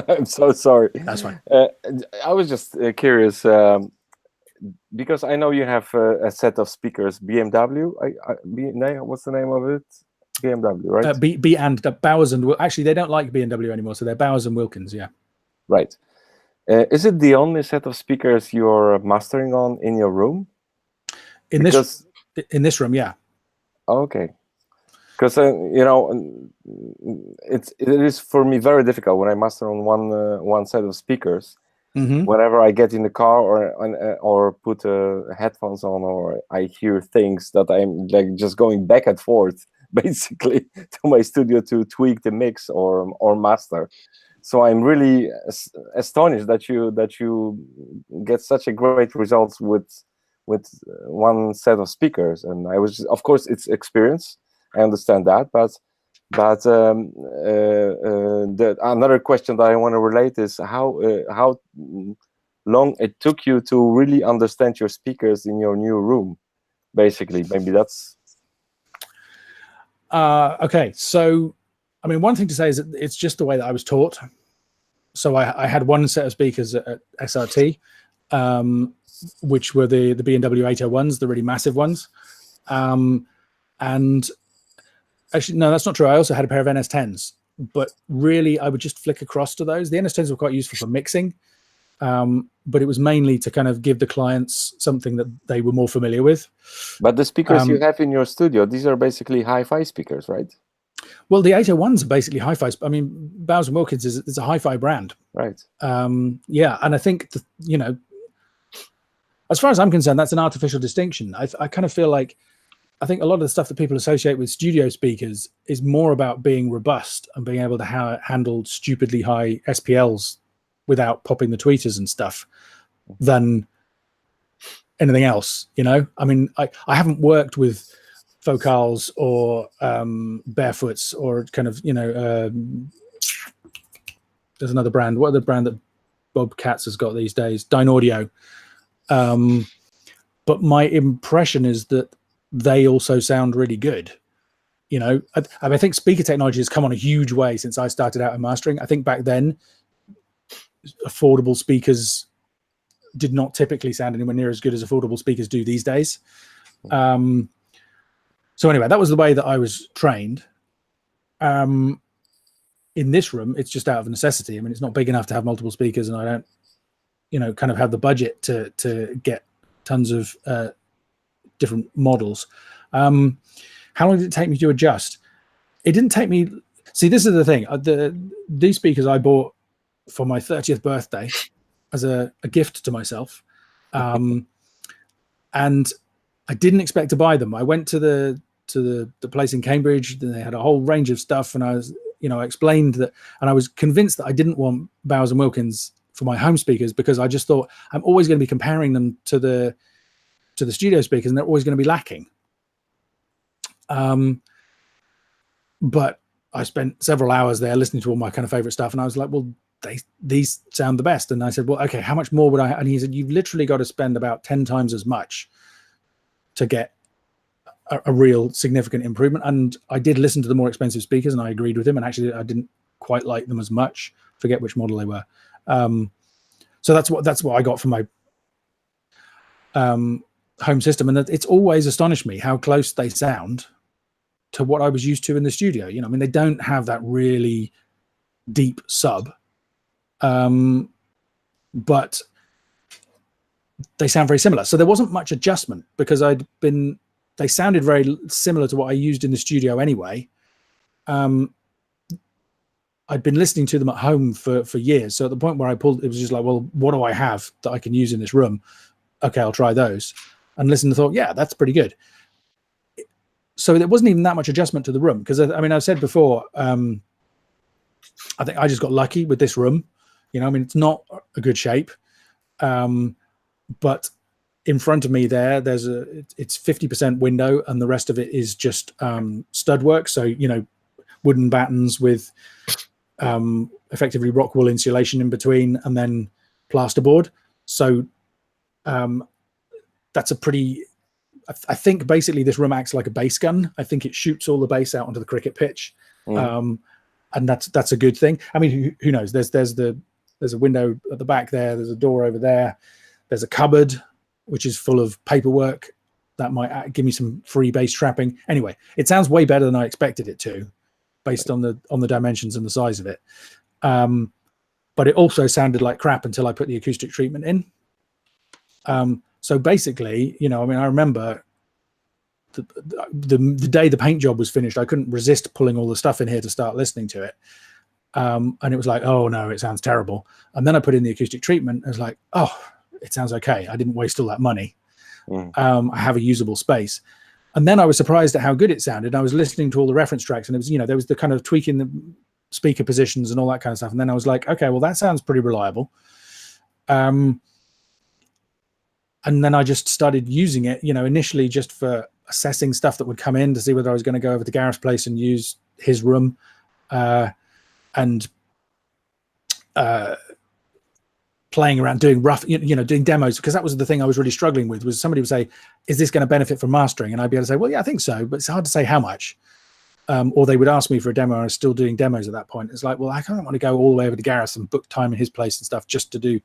I'm so sorry. That's fine. I was just curious because I know you have a set of speakers, BMW. What's the name of it? BMW, right? B and Bowers and actually they don't like B&W anymore, so they're Bowers and Wilkins. Yeah. Right. Is it the only set of speakers you're mastering on in your room? In this room, yeah. Okay. Because you know, it is for me very difficult when I master on one set of speakers. Mm-hmm. Whenever I get in the car or put headphones on, or I hear things that I'm like just going back and forth, basically, to my studio to tweak the mix or master. So I'm really astonished that you get such a great results with one set of speakers. And I was, of course, it's experience. I understand that, but another question that I want to relate is how long it took you to really understand your speakers in your new room. Basically, maybe that's okay. So, I mean, one thing to say is that it's just the way that I was taught. So I had one set of speakers at SRT, which were the B&W 801s, the really massive ones, and actually, no, that's not true. I also had a pair of NS10s, but really I would just flick across to those. The NS10s were quite useful for mixing, but it was mainly to kind of give the clients something that they were more familiar with. But the speakers you have in your studio, these are basically hi-fi speakers, right? Well, the 801s are basically hi-fi. I mean, Bowers & Wilkins is a hi-fi brand. Right. Yeah, and I think, you know, as far as I'm concerned, that's an artificial distinction. I kind of feel like, I think a lot of the stuff that people associate with studio speakers is more about being robust and being able to handle stupidly high SPLs without popping the tweeters and stuff than anything else, you know? I mean, I haven't worked with Focals or Barefoots or kind of, you know, there's another brand. What other brand that Bob Katz has got these days? Dynaudio. But my impression is that they also sound really good. You know, I think speaker technology has come on a huge way since I started out in mastering. I think back then, affordable speakers did not typically sound anywhere near as good as affordable speakers do these days. So anyway, that was the way that I was trained. In this room, it's just out of necessity. I mean, it's not big enough to have multiple speakers, and I don't, you know, kind of have the budget to get tons of different models. How long did it take me to adjust? It didn't take me. See, this is the thing. These speakers I bought for my 30th birthday as a gift to myself, and I didn't expect to buy them. I went to the place in Cambridge. They had a whole range of stuff, and I was, you know, I explained that, and I was convinced that I didn't want Bowers & Wilkins for my home speakers because I just thought I'm always going to be comparing them to the studio speakers, and they're always going to be lacking. But I spent several hours there listening to all my kind of favorite stuff, and I was like, well, these sound the best. And I said, well, okay, how much more would I? And he said, you've literally got to spend about 10 times as much to get a real significant improvement. And I did listen to the more expensive speakers, and I agreed with him. And actually, I didn't quite like them as much. Forget which model they were. So that's what I got from my home system, and it's always astonished me how close they sound to what I was used to in the studio. You know, I mean, they don't have that really deep sub, but they sound very similar. So there wasn't much adjustment because they sounded very similar to what I used in the studio anyway. I'd been listening to them at home for years. So at the point where I pulled, it was just like, well, what do I have that I can use in this room? Okay, I'll try those. And listened and thought, yeah, that's pretty good. So there wasn't even that much adjustment to the room. Because, I mean, I've said before, I think I just got lucky with this room. You know, I mean, it's not a good shape. But in front of me it's 50% window, and the rest of it is just stud work. So, you know, wooden battens with effectively rock wool insulation in between, and then plasterboard. So that's a pretty, I think basically this room acts like a bass gun. I think it shoots all the bass out onto the cricket pitch. And that's a good thing. I mean, who knows? There's a window at the back there. There's a door over there. There's a cupboard, which is full of paperwork that might give me some free bass trapping. Anyway, it sounds way better than I expected it to, based on the dimensions and the size of it. But it also sounded like crap until I put the acoustic treatment in. So basically, you know, I mean, I remember the day the paint job was finished, I couldn't resist pulling all the stuff in here to start listening to it. And it was like, oh no, it sounds terrible. And then I put in the acoustic treatment. I was like, oh, it sounds okay. I didn't waste all that money. I have a usable space. And then I was surprised at how good it sounded. I was listening to all the reference tracks, and it was, you know, there was the kind of tweaking the speaker positions and all that kind of stuff. And then I was like, okay, well, that sounds pretty reliable. And then I just started using it, you know, initially just for assessing stuff that would come in to see whether I was going to go over to Gareth's place and use his room, and playing around, doing doing demos, because that was the thing I was really struggling with. Was somebody would say, is this going to benefit from mastering? And I'd be able to say, well, yeah, I think so, but it's hard to say how much. Or they would ask me for a demo, and I was still doing demos at that point. It's like, well, I don't want to go all the way over to Gareth and book time in his place and stuff just to do,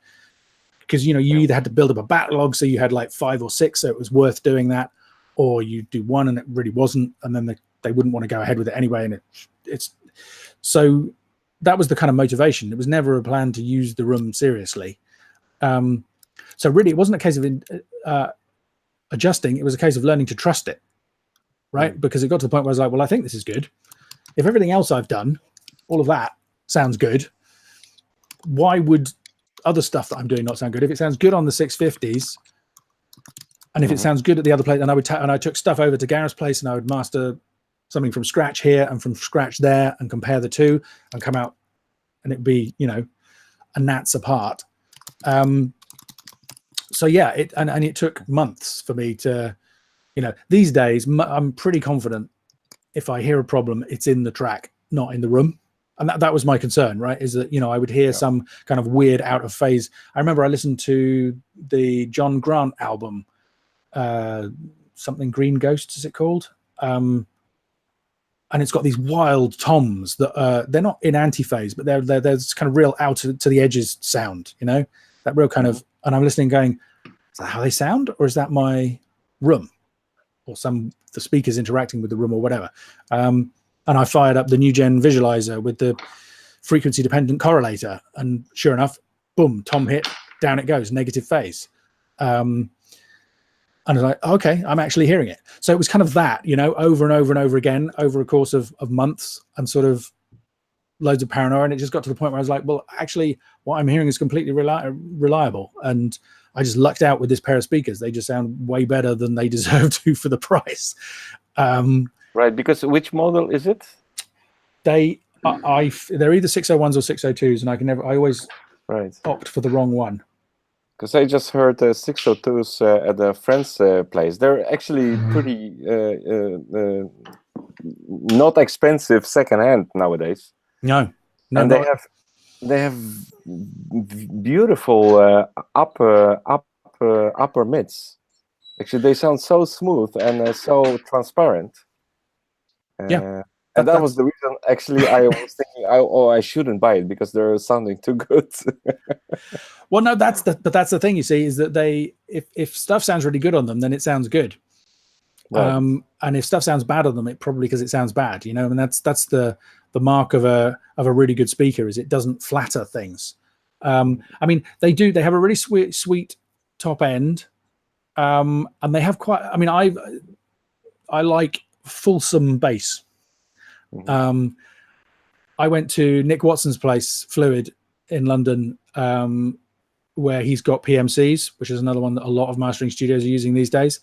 because, you know, you either had to build up a backlog, so you had like 5 or 6, so it was worth doing that, or you do one and it really wasn't, and then they wouldn't want to go ahead with it anyway. And So that was the kind of motivation. It was never a plan to use the room seriously. So really, it wasn't a case of adjusting. It was a case of learning to trust it, right? Because it got to the point where I was like, well, I think this is good. If everything else I've done, all of that sounds good, why would other stuff that I'm doing not sound good? If it sounds good on the 650s, and if it sounds good at the other place, and I took stuff over to Gareth's place, and I would master something from scratch here and from scratch there, and compare the two, and come out, and it'd be, you know, a gnats apart. So yeah, it took months for me to, you know, these days I'm pretty confident if I hear a problem, it's in the track, not in the room. And that was my concern, right? Is that, you know, I would hear some kind of weird out of phase. I remember I listened to the John Grant album, something Green Ghosts, is it called? And it's got these wild toms that they're not in anti-phase, but there's kind of real out to the edges sound, you know, that real kind of, and I'm listening going, is that how they sound? Or is that my room or the speakers interacting with the room or whatever? And I fired up the new gen visualizer with the frequency dependent correlator, and sure enough, boom, tom hit, down it goes, negative phase. And I was like, okay, I'm actually hearing it. So it was kind of that, you know, over and over and over again over a course of months, and sort of loads of paranoia. And it just got to the point where I was like, well, actually what I'm hearing is completely reliable. And I just lucked out with this pair of speakers. They just sound way better than they deserve to for the price. Right, because which model is it? They're either 601s or 602s, and I always opt for the wrong one. Because I just heard 602s at a friend's place. They're actually pretty not expensive secondhand nowadays. No, and they have beautiful upper mids. Actually, they sound so smooth and so transparent. Yeah. And that was the reason, actually, I was thinking, I shouldn't buy it because they're sounding too good. Well, no, that's the thing, you see, is that if stuff sounds really good on them, then it sounds good. Right. And if stuff sounds bad on them, it probably because it sounds bad, you know. And that's the mark of a really good speaker, is it doesn't flatter things. I mean, they have a really sweet top end, and they have quite. I mean, I like fulsome bass. I went to Nick Watson's place, Fluid, in London, where he's got PMCs, which is another one that a lot of mastering studios are using these days.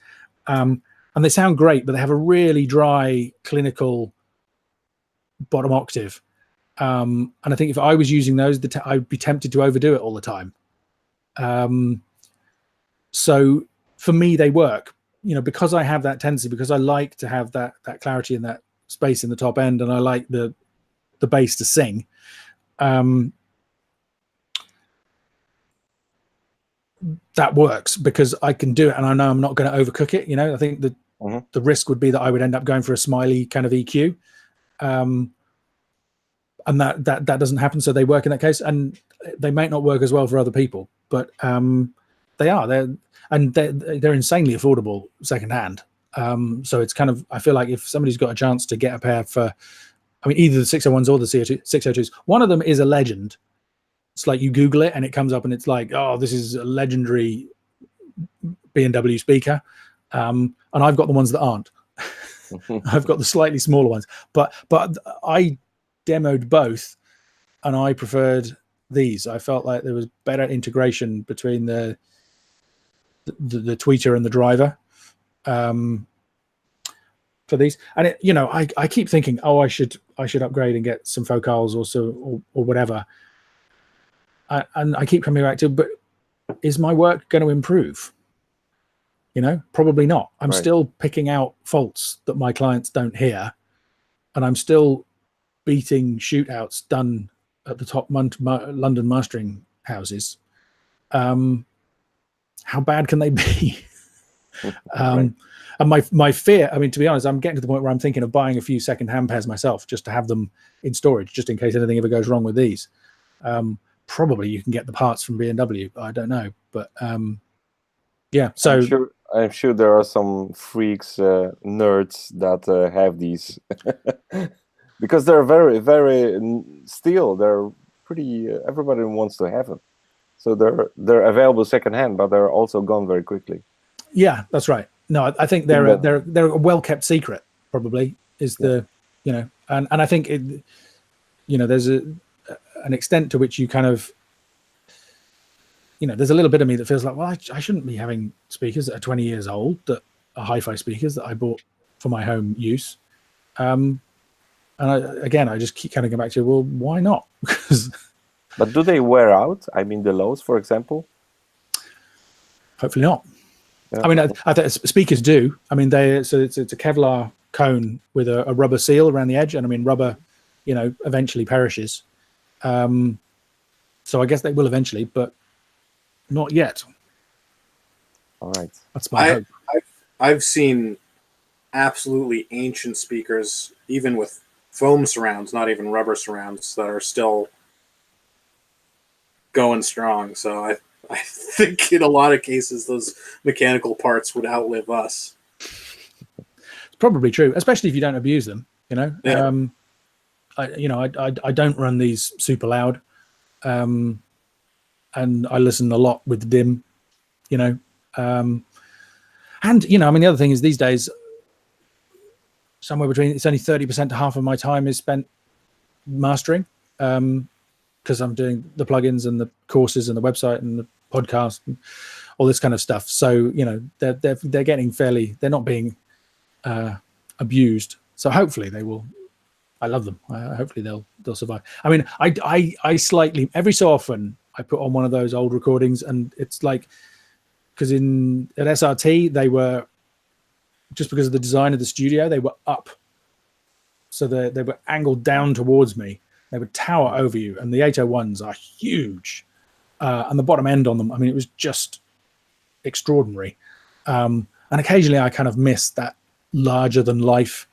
And they sound great, but they have a really dry, clinical bottom octave. And I think if I was using those, I'd be tempted to overdo it all the time. So for me, they work, you know, because I have that tendency, because I like to have that clarity and that space in the top end, and I like the bass to sing. That works because I can do it, and I know I'm not going to overcook it. You know, I think the risk would be that I would end up going for a Smiley kind of EQ, and that doesn't happen. So they work in that case, and they might not work as well for other people, but they're insanely affordable secondhand. So it's kind of, I feel like if somebody's got a chance to get a pair for, I mean, either the 601s or the 602s, one of them is a legend. It's like you Google it and it comes up and it's like, oh, this is a legendary B&W speaker. And I've got the ones that aren't. I've got the slightly smaller ones, but I demoed both and I preferred these. I felt like there was better integration between the tweeter and the driver. For these, and it, you know, I keep thinking, oh, I should upgrade and get some focals or whatever, and I keep coming back to, but is my work going to improve? You know, probably not. I'm still picking out faults that my clients don't hear, and I'm still beating shootouts done at the top London mastering houses. How bad can they be? And my fear, I mean, to be honest, I'm getting to the point where I'm thinking of buying a few second-hand pairs myself just to have them in storage, just in case anything ever goes wrong with these. Probably you can get the parts from B&W. I don't know, but yeah. So I'm sure there are some freaks, nerds that have these. because they're very, very still. They're pretty. Everybody wants to have them, so they're available secondhand, but they're also gone very quickly. Yeah, that's right. No, I think they're a well kept secret. Probably is the and I think there's an extent to which you kind of there's a little bit of me that feels like, well, I shouldn't be having speakers that are 20 years old that are hi-fi speakers that I bought for my home use. And I just keep kind of going back to, well, why not? But do they wear out? I mean, the lows, for example. Hopefully not. Yeah. I mean, I think speakers do. I mean, it's a Kevlar cone with a rubber seal around the edge, and I mean, rubber, eventually perishes. So I guess they will eventually, but not yet. All right. That's my hope. I've seen absolutely ancient speakers, even with foam surrounds, not even rubber surrounds, that are still going strong. So I think in a lot of cases, those mechanical parts would outlive us. It's probably true, especially if you don't abuse them. Yeah. I don't run these super loud, and I listen a lot with dim, and I mean, the other thing is these days, somewhere between, it's only 30% to half of my time is spent mastering, because I'm doing the plugins and the courses and the website and the podcast and all this kind of stuff. So they're getting they're not being abused. So hopefully they will. I love them. Hopefully they'll survive. I mean, I slightly, every so often I put on one of those old recordings, and it's like, because at SRT they were, just because of the design of the studio, they were up, so they were angled down towards me. They would tower over you, and the 801s are huge, and the bottom end on them, I mean, it was just extraordinary. And occasionally I kind of miss that larger than life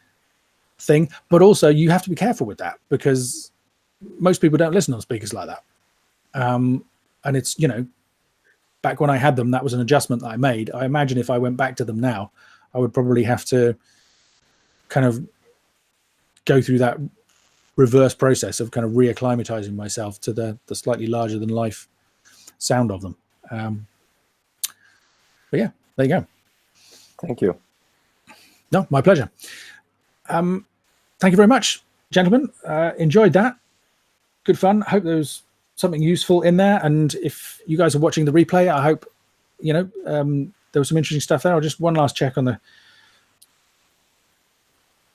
thing, but also you have to be careful with that, because most people don't listen on speakers like that. And it's, back when I had them, that was an adjustment that I made. I imagine if I went back to them now, I would probably have to kind of go through that reverse process of kind of reacclimatizing myself to the slightly larger than life sound of them. But yeah, there you go. Thank you. No, my pleasure. Thank you very much, gentlemen. Enjoyed that. Good fun. Hope there was something useful in there. And if you guys are watching the replay, I hope, there was some interesting stuff there. I'll just one last check on the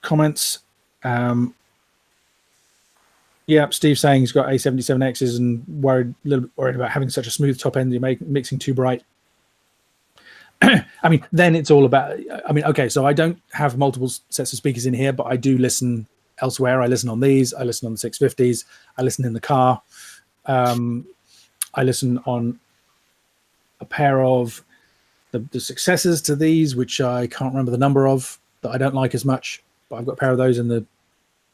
comments. Yeah, Steve's saying he's got A77Xs and a little bit worried about having such a smooth top end. You're mixing too bright. I mean, then it's all about, okay, so I don't have multiple sets of speakers in here, but I do listen elsewhere. I listen on these, I listen on the 650s, I listen in the car. I listen on a pair of the successors to these, which I can't remember the number of, that I don't like as much, but I've got a pair of those in the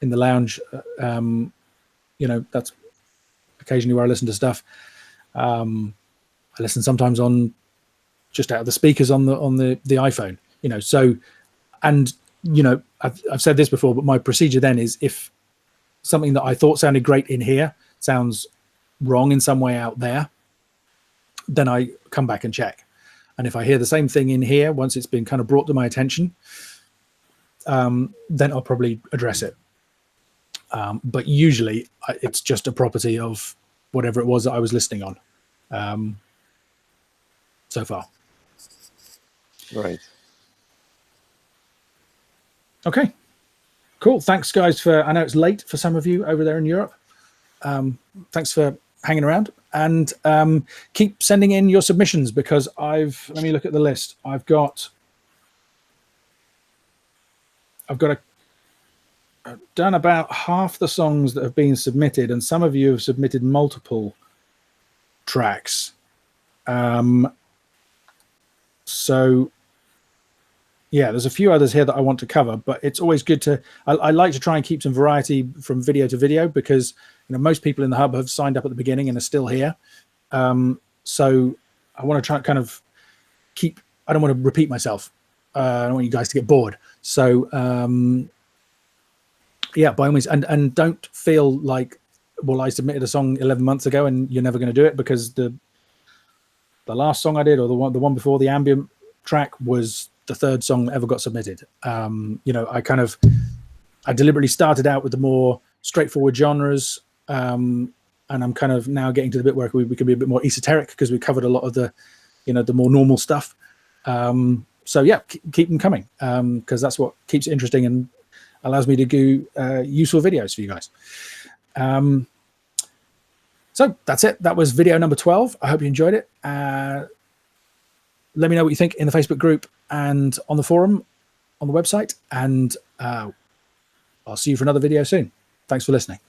lounge. That's occasionally where I listen to stuff. I listen sometimes on just out of the speakers on the iPhone, so, and I've said this before, but my procedure then is, if something that I thought sounded great in here sounds wrong in some way out there, then I come back and check. And if I hear the same thing in here, once it's been kind of brought to my attention, then I'll probably address it. But usually it's just a property of whatever it was that I was listening on so far. Right. Okay, cool. Thanks, guys, I know it's late for some of you over there in Europe. Thanks for hanging around, and keep sending in your submissions, because let me look at the list. I've done about half the songs that have been submitted, and some of you have submitted multiple tracks. So yeah, there's a few others here that I want to cover, but it's always good I like to try and keep some variety from video to video, because most people in the hub have signed up at the beginning and are still here. So I want to try and kind of I don't want to repeat myself. I don't want you guys to get bored. So yeah, by all means, and don't feel like, well, I submitted a song 11 months ago and you're never going to do it, because the last song I did, or the one before, the ambient track, was the third song that ever got submitted. You know, I deliberately started out with the more straightforward genres, and I'm kind of now getting to the bit where we can be a bit more esoteric, because we covered a lot of the, you know, the more normal stuff. So yeah, keep them coming, because that's what keeps it interesting and allows me to do useful videos for you guys. So that's it. That was video number 12. I hope you enjoyed it. Let me know what you think in the Facebook group and on the forum on the website. And I'll see you for another video soon. Thanks for listening.